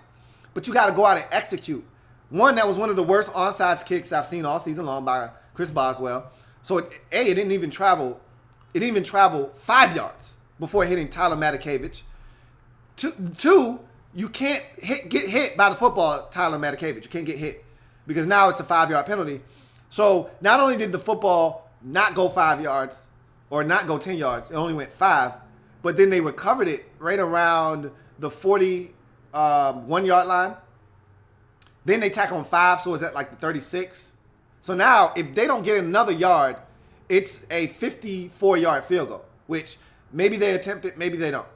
Speaker 3: But you got to go out and execute. One, that was one of the worst onside kicks I've seen all season long by Chris Boswell. So it didn't even travel 5 yards before hitting Tyler Matakevich. Two, you can't get hit by the football, Tyler Matakevich. You can't get hit because now it's a 5-yard penalty. So not only did the football not go 5 yards or not go 10 yards, it only went 5, but then they recovered it right around the 41-yard line. Then they tack on 5, so it's at like the 36. So now if they don't get another yard, it's a 54-yard field goal, which maybe they attempt it, maybe they don't.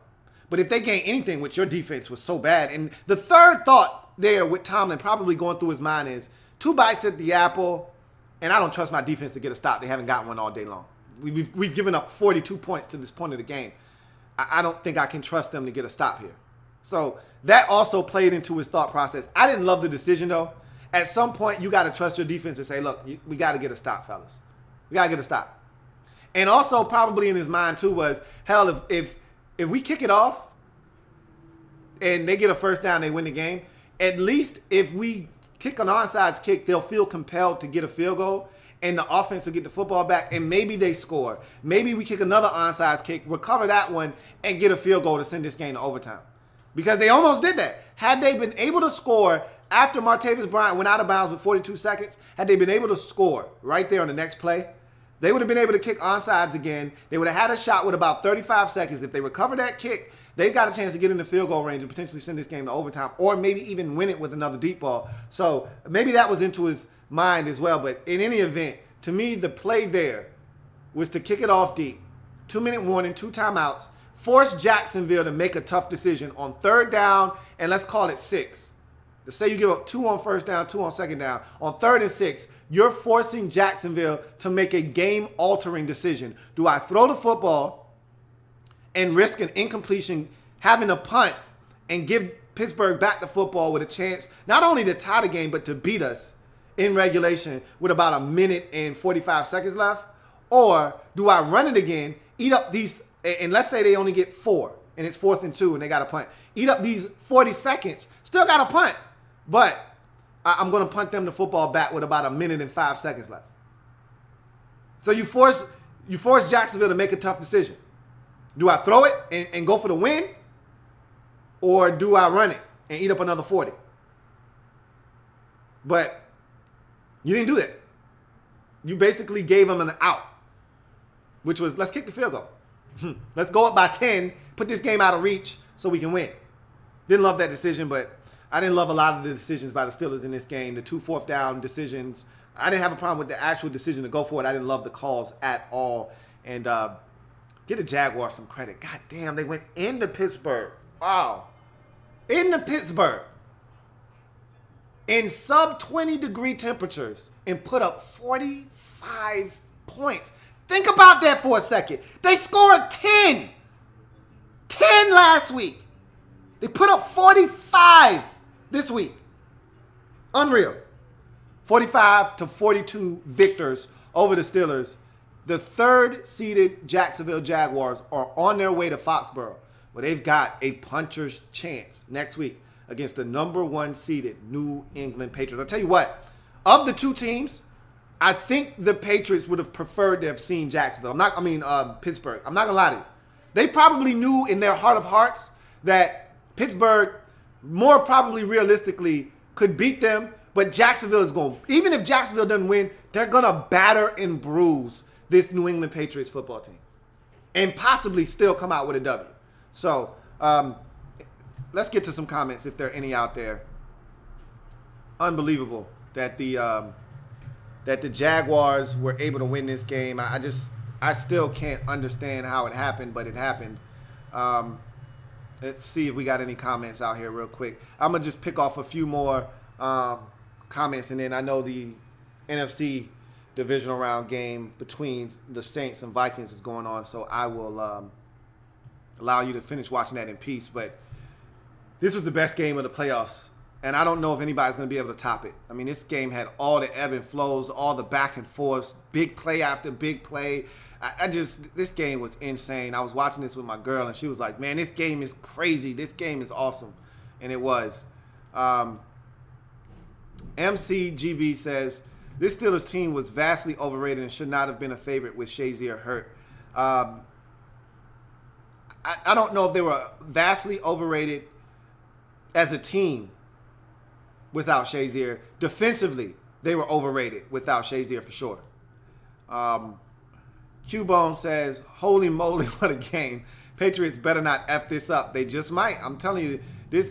Speaker 3: But if they gain anything, which your defense was so bad, and the third thought there with Tomlin probably going through his mind is 2 bites at the apple, and I don't trust my defense to get a stop. They haven't gotten one all day long. We've given up 42 points to this point of the game. I don't think I can trust them to get a stop here. So that also played into his thought process. I didn't love the decision, though. At some point, you got to trust your defense and say, look, we got to get a stop, fellas. We got to get a stop. And also probably in his mind, too, was, hell, if we kick it off and they get a first down, they win the game, at least if we kick an onside kick, they'll feel compelled to get a field goal. and the offense will get the football back, and maybe they score. Maybe we kick another onside kick, recover that one, and get a field goal to send this game to overtime. Because they almost did that. Had they been able to score after Martavis Bryant went out of bounds with 42 seconds, had they been able to score right there on the next play, they would have been able to kick onside again. They would have had a shot with about 35 seconds. If they recover that kick, they've got a chance to get in the field goal range and potentially send this game to overtime, or maybe even win it with another deep ball. So maybe that was into his mind as well. But in any event, to me, the play there was to kick it off deep. 2-minute warning, 2 timeouts. Force Jacksonville to make a tough decision on 3rd down, and let's call it 6. To say you give up 2 on 1st down, 2 on 2nd down. On 3rd and 6, you're forcing Jacksonville to make a game-altering decision. Do I throw the football and risk an incompletion, having a punt, and give Pittsburgh back the football with a chance not only to tie the game, but to beat us in regulation with about 1 minute and 45 seconds left? Or do I run it again, eat up these, and let's say they only get 4, and it's 4th and 2, and they got a punt. Eat up these 40 seconds, still got a punt, but I'm going to punt them the football back with about 1 minute and 5 seconds left. So you force Jacksonville to make a tough decision. Do I throw it and go for the win? Or do I run it and eat up another 40? But you didn't do that. You basically gave them an out, which was, let's kick the field goal. Let's go up by 10, put this game out of reach so we can win. Didn't love that decision, but I didn't love a lot of the decisions by the Steelers in this game. The 2 4th down decisions. I didn't have a problem with the actual decision to go for it. I didn't love the calls at all. And get the Jaguars some credit. God damn, they went into Pittsburgh. Wow. Into Pittsburgh. In sub-20 degree temperatures and put up 45 points. Think about that for a second. They scored 10. 10 last week. They put up 45 this week. Unreal. 45-42 victors over the Steelers. The 3rd-seeded Jacksonville Jaguars are on their way to Foxborough, where they've got a puncher's chance next week against the number 1 seeded New England Patriots. I'll tell you what, of the 2 teams, I think the Patriots would have preferred to have seen Jacksonville. Pittsburgh. I'm not going to lie to you. They probably knew in their heart of hearts that Pittsburgh, more probably realistically, could beat them, but Jacksonville is going, even if Jacksonville doesn't win, they're going to batter and bruise this New England Patriots football team and possibly still come out with a W. So let's get to some comments if there are any out there. Unbelievable that the Jaguars were able to win this game. I still can't understand how it happened, but it happened. Let's see if we got any comments out here real quick. I'm going to just pick off a few more comments, and then I know the NFC divisional round game between the Saints and Vikings is going on, so I will allow you to finish watching that in peace. But this was the best game of the playoffs, and I don't know if anybody's going to be able to top it. I mean, this game had all the ebb and flows, all the back and forth, big play after big play. This game was insane. I was watching this with my girl, and she was like, man, this game is crazy. This game is awesome. And it was. MCGB says, this Steelers team was vastly overrated and should not have been a favorite with Shazier hurt. I don't know if they were vastly overrated as a team without Shazier. Defensively, they were overrated without Shazier for sure. Q-Bone says, holy moly, what a game. Patriots better not F this up. They just might. I'm telling you, the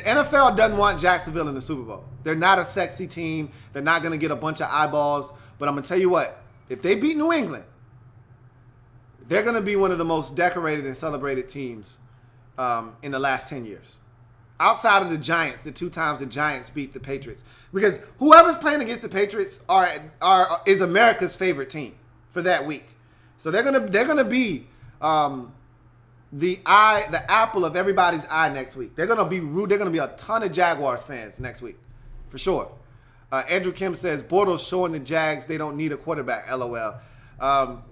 Speaker 3: NFL doesn't want Jacksonville in the Super Bowl. They're not a sexy team. They're not going to get a bunch of eyeballs. But I'm going to tell you what, if they beat New England, they're going to be one of the most decorated and celebrated teams in the last 10 years. Outside of the Giants, the 2 times the Giants beat the Patriots. Because whoever's playing against the Patriots is America's favorite team for that week. So they're gonna be the apple of everybody's eye next week. They're gonna be rude. They're gonna be a ton of Jaguars fans next week, for sure. Andrew Kim says Bortles showing the Jags they don't need a quarterback. LOL.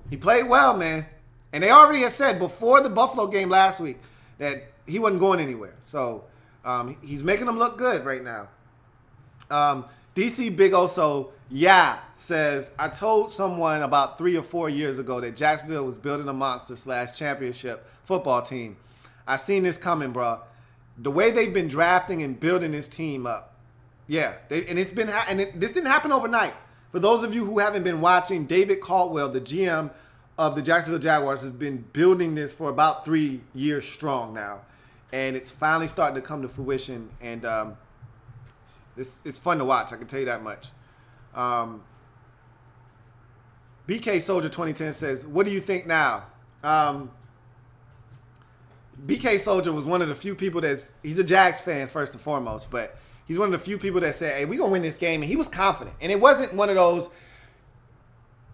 Speaker 3: He played well, man, and they already had said before the Buffalo game last week that he wasn't going anywhere. So he's making them look good right now. DC Big Oso, yeah, says, I told someone about 3 or 4 years ago that Jacksonville was building a monster / championship football team. I seen this coming, bro. The way they've been drafting and building this team up. Yeah, this didn't happen overnight. For those of you who haven't been watching, David Caldwell, the GM of the Jacksonville Jaguars, has been building this for about 3 years strong now. And it's finally starting to come to fruition. And it's fun to watch, I can tell you that much. BK Soldier 2010 says, what do you think now? BK Soldier was one of the few people he's a Jags fan first and foremost, but he's one of the few people that said, hey, we're going to win this game. And he was confident. And it wasn't one of those,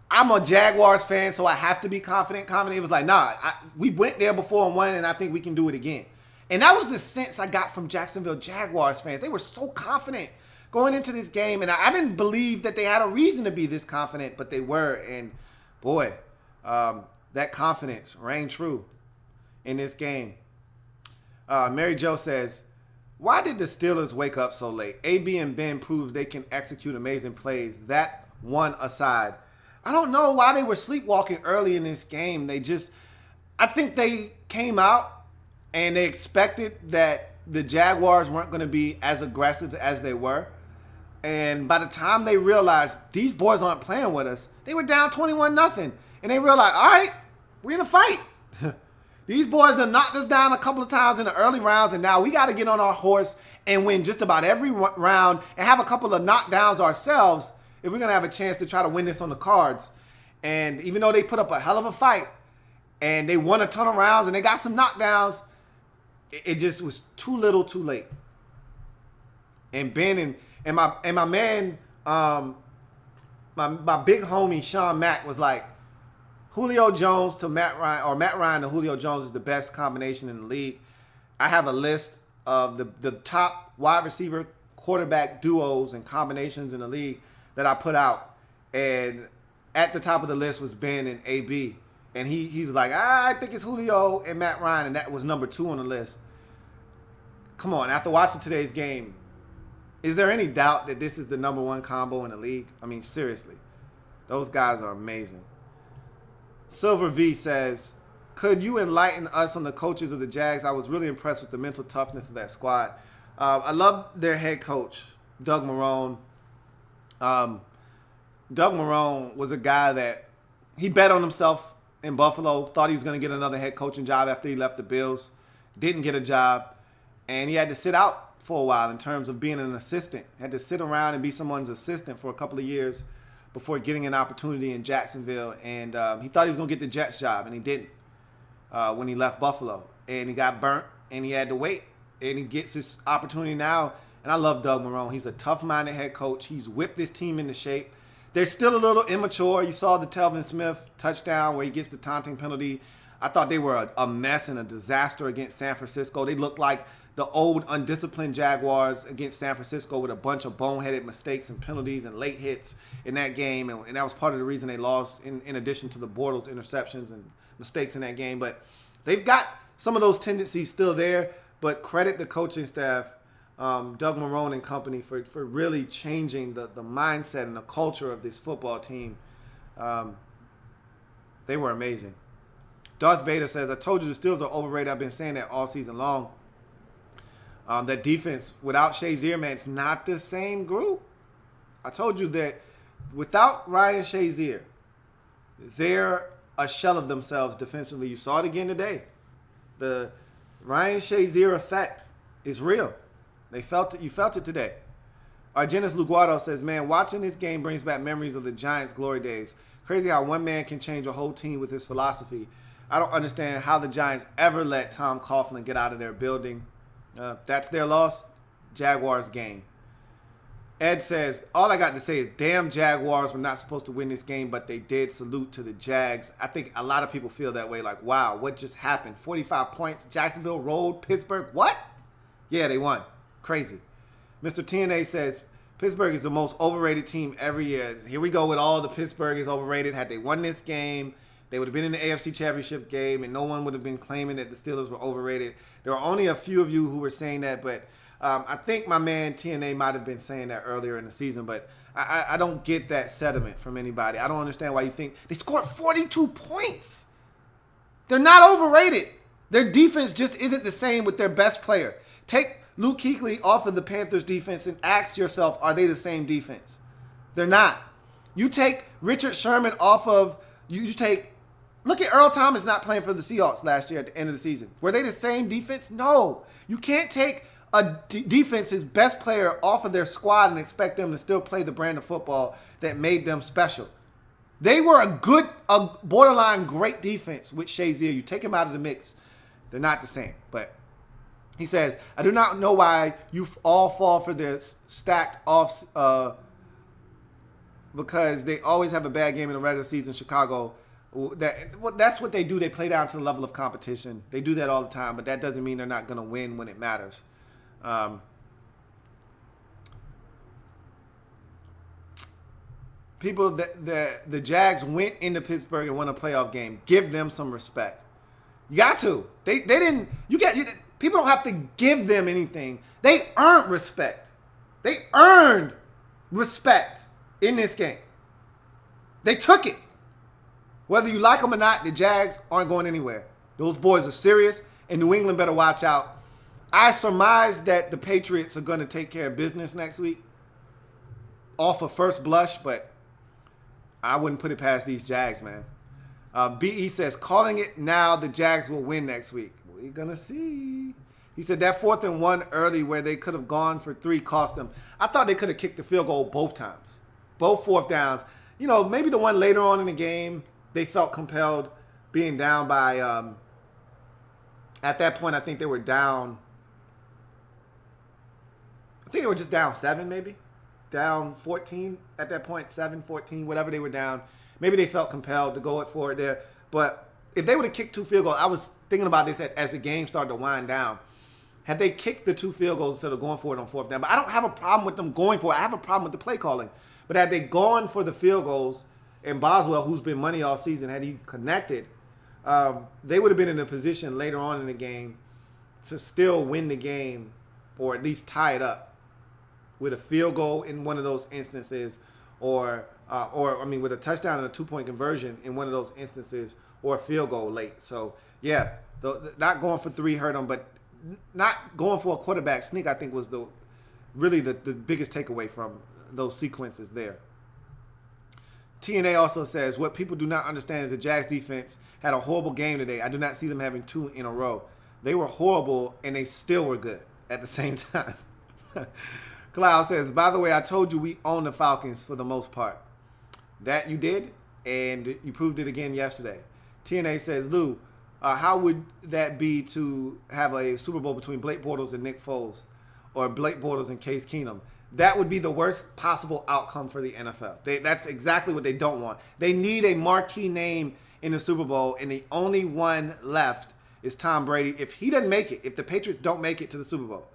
Speaker 3: I'm a Jaguars fan, so I have to be confident. It was like, nah, we went there before and won, and I think we can do it again. And that was the sense I got from Jacksonville Jaguars fans. They were so confident going into this game, and I didn't believe that they had a reason to be this confident, but they were. And, boy, that confidence rang true in this game. Mary Jo says, why did the Steelers wake up so late? A.B. and Ben proved they can execute amazing plays. That one aside. I don't know why they were sleepwalking early in this game. I think they came out and they expected that the Jaguars weren't going to be as aggressive as they were. And by the time they realized these boys aren't playing with us, they were down 21-0. And they realized, all right, we're in a fight. These boys have knocked us down a couple of times in the early rounds, and now we got to get on our horse and win just about every round and have a couple of knockdowns ourselves if we're going to have a chance to try to win this on the cards. And even though they put up a hell of a fight and they won a ton of rounds and they got some knockdowns, it just was too little too late. And Ben and my man, my big homie Sean Mack was like, Julio Jones to Matt Ryan, or Matt Ryan to Julio Jones is the best combination in the league. I have a list of the top wide receiver quarterback duos and combinations in the league that I put out. And at the top of the list was Ben and A.B. And he was like, I think it's Julio and Matt Ryan, and that was number 2 on the list. Come on, after watching today's game, is there any doubt that this is the number 1 combo in the league? I mean, seriously. Those guys are amazing. Silver V says, could you enlighten us on the coaches of the Jags? I was really impressed with the mental toughness of that squad. I love their head coach, Doug Marrone. Doug Marrone was a guy that he bet on himself in Buffalo, thought he was going to get another head coaching job after he left the Bills, didn't get a job, and he had to sit out for a while in terms of being an assistant. Had to sit around and be someone's assistant for a couple of years before getting an opportunity in Jacksonville. And he thought he was going to get the Jets job, and he didn't when he left Buffalo. And he got burnt, and he had to wait. And he gets his opportunity now. And I love Doug Marrone. He's a tough-minded head coach. He's whipped this team into shape. They're still a little immature. You saw the Telvin Smith touchdown where he gets the taunting penalty. I thought they were a mess and a disaster against San Francisco. They looked like the old undisciplined Jaguars against San Francisco with a bunch of boneheaded mistakes and penalties and late hits in that game. And that was part of the reason they lost, in addition to the Bortles interceptions and mistakes in that game. But they've got some of those tendencies still there. But credit the coaching staff, Doug Marrone and company, for really changing the mindset and the culture of this football team. They were amazing. Darth Vader says, I told you the Steelers are overrated. I've been saying that all season long. That defense, without Shazier, man, it's not the same group. I told you that without Ryan Shazier, they're a shell of themselves defensively. You saw it again today. The Ryan Shazier effect is real. They felt it. You felt it today. Argenis Luguardo says, man, watching this game brings back memories of the Giants' glory days. Crazy how one man can change a whole team with his philosophy. I don't understand how the Giants ever let Tom Coughlin get out of their building. That's their loss. Jaguars game. Ed says, all I got to say is damn Jaguars were not supposed to win this game, but they did. Salute to the Jags. I think a lot of people feel that way, like, wow, what just happened? 45 points. Jacksonville rolled Pittsburgh. What? Yeah, they won. Crazy. Mr. TNA says, Pittsburgh is the most overrated team every year. Here we go with all the Pittsburgh is overrated. Had they won this game, they would have been in the AFC Championship game, and no one would have been claiming that the Steelers were overrated. There are only a few of you who were saying that, but I think my man TNA might have been saying that earlier in the season, but I don't get that sentiment from anybody. I don't understand why you think they scored 42 points. They're not overrated. Their defense just isn't the same with their best player. Take Luke Kuechly off of the Panthers defense and ask yourself, are they the same defense? They're not. You take Richard Sherman off of, look at Earl Thomas not playing for the Seahawks last year at the end of the season. Were they the same defense? No. You can't take a defense's best player off of their squad and expect them to still play the brand of football that made them special. They were a borderline great defense with Shazier. You take him out of the mix, they're not the same. But he says, I do not know why you all fall for this stacked offs because they always have a bad game in the regular season. Chicago, that's what they do. They play down to the level of competition. They do that all the time, but that doesn't mean they're not going to win when it matters. People that the Jags went into Pittsburgh and won a playoff game. Give them some respect. You got to. They didn't. People don't have to give them anything. They earned respect. They earned respect in this game. They took it. Whether you like them or not, the Jags aren't going anywhere. Those boys are serious, and New England better watch out. I surmise that the Patriots are going to take care of business next week off of first blush, but I wouldn't put it past these Jags, man. BE says, calling it now, the Jags will win next week. We're going to see. He said that 4th and 1 early where they could have gone for 3 cost them. I thought they could have kicked the field goal both times. Both 4th downs. You know, maybe the one later on in the game, they felt compelled being down by, at that point, I think they were down. I think they were just down 7 maybe. Down 14 at that point, 7, 14, whatever they were down. Maybe they felt compelled to go for it there. But if they would have kicked 2 field goals, I was thinking about this as the game started to wind down. Had they kicked the 2 field goals instead of going for it on 4th down, but I don't have a problem with them going for it. I have a problem with the play calling. But had they gone for the field goals, and Boswell, who's been money all season, had he connected, they would have been in a position later on in the game to still win the game or at least tie it up with a field goal in one of those instances or with a touchdown and a 2-point conversion in one of those instances or a field goal late. So, yeah, not going for 3 hurt them, but not going for a quarterback sneak, I think, was the biggest takeaway from those sequences there. TNA also says, what people do not understand is the Jags defense had a horrible game today. I do not see them having 2 in a row. They were horrible, and they still were good at the same time. Cloud says, by the way, I told you we own the Falcons for the most part. That you did, and you proved it again yesterday. TNA says, Lou, how would that be to have a Super Bowl between Blake Bortles and Nick Foles or Blake Bortles and Case Keenum? That would be the worst possible outcome for the NFL. That's exactly what they don't want. They need a marquee name in the Super Bowl, and the only one left is Tom Brady. If he doesn't make it, if the Patriots don't make it to the Super Bowl,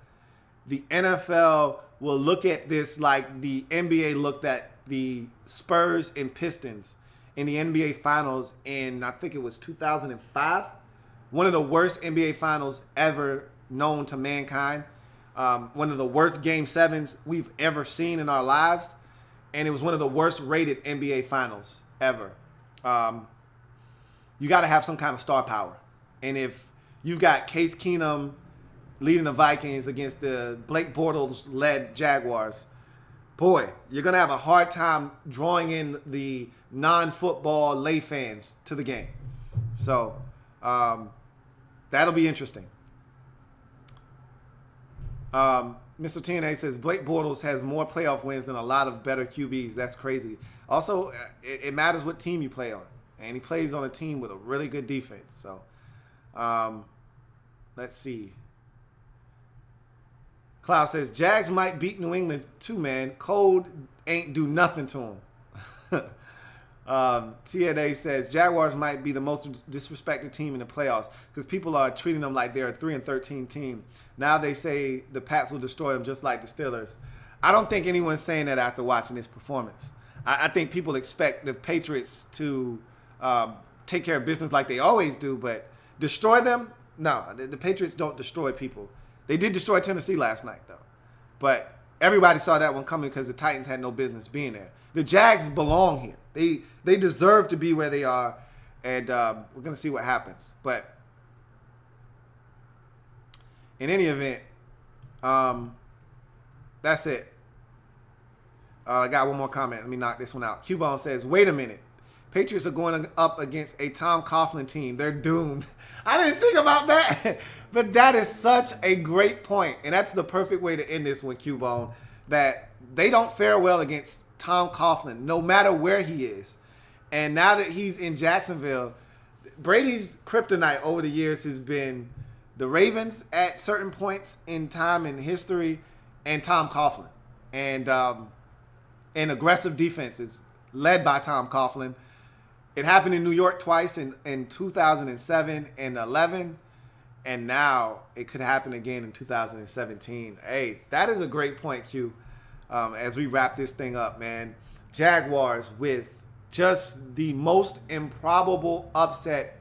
Speaker 3: the NFL will look at this like the NBA looked at the Spurs and Pistons in the NBA Finals in, I think it was 2005. One of the worst NBA Finals ever known to mankind. One of the worst Game 7s we've ever seen in our lives. And it was one of the worst rated NBA Finals ever. You got to have some kind of star power. And if you've got Case Keenum leading the Vikings against the Blake Bortles-led Jaguars, boy, you're going to have a hard time drawing in the non-football lay fans to the game. So that'll be interesting. Mr. TNA says, Blake Bortles has more playoff wins than a lot of better QBs. That's crazy. Also, it matters what team you play on. And he plays on a team with a really good defense. So let's see. Cloud says, Jags might beat New England too, man. Cold ain't do nothing to them. TNA says, Jaguars might be the most disrespected team in the playoffs because people are treating them like they're a 3-13 team. Now they say the Pats will destroy them just like the Steelers. I don't think anyone's saying that after watching this performance. I think people expect the Patriots to take care of business like they always do, but destroy them? No, the Patriots don't destroy people. They did destroy Tennessee last night, though. But everybody saw that one coming because the Titans had no business being there. The Jags belong here. They deserve to be where they are, and we're going to see what happens. But in any event, that's it. I got one more comment. Let me knock this one out. Q-Bone says, wait a minute. Patriots are going up against a Tom Coughlin team. They're doomed. I didn't think about that. But that is such a great point. And that's the perfect way to end this one, Q-Bone. That they don't fare well against Tom Coughlin, no matter where he is. And now that he's in Jacksonville, Brady's kryptonite over the years has been the Ravens at certain points in time in history and Tom Coughlin. And aggressive defenses led by Tom Coughlin. It happened in New York twice in 2007 and 11. And now it could happen again in 2017. Hey, that is a great point, Q. As we wrap this thing up, man. Jaguars with just the most improbable upset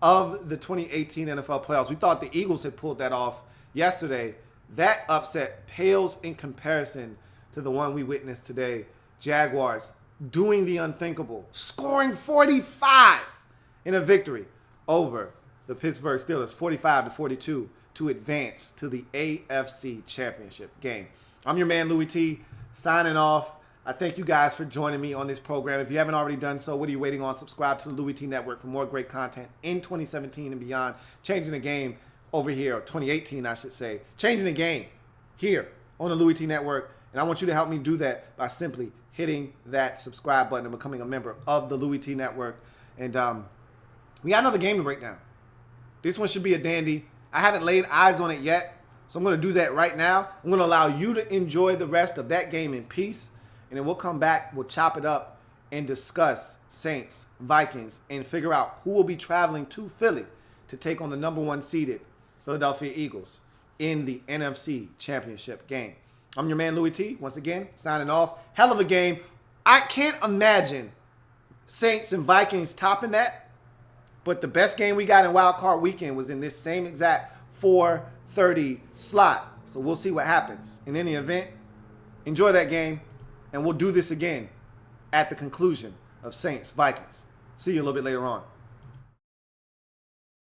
Speaker 3: of the 2018 NFL playoffs. We thought the Eagles had pulled that off yesterday. That upset pales in comparison to the one we witnessed today. Jaguars doing the unthinkable, scoring 45 in a victory over the Pittsburgh Steelers, 45-42, to advance to the AFC Championship game. I'm your man, Louie T, signing off. I thank you guys for joining me on this program. If you haven't already done so, what are you waiting on? Subscribe to the Louie T Network for more great content in 2017 and beyond. Changing the game over here, or 2018, I should say. Changing the game here on the Louie T Network. And I want you to help me do that by simply hitting that subscribe button and becoming a member of the Louie T Network. And we got another game to break down. This one should be a dandy. I haven't laid eyes on it yet, so I'm going to do that right now. I'm going to allow you to enjoy the rest of that game in peace. And then we'll come back, we'll chop it up, and discuss Saints, Vikings, and figure out who will be traveling to Philly to take on the number 1 seeded Philadelphia Eagles in the NFC Championship game. I'm your man, Louie T, once again, signing off. Hell of a game. I can't imagine Saints and Vikings topping that, but the best game we got in Wild Card Weekend was in this same exact 4:30 slot. So we'll see what happens. In any event, enjoy that game, and we'll do this again at the conclusion of Saints, Vikings. See you a little bit later on.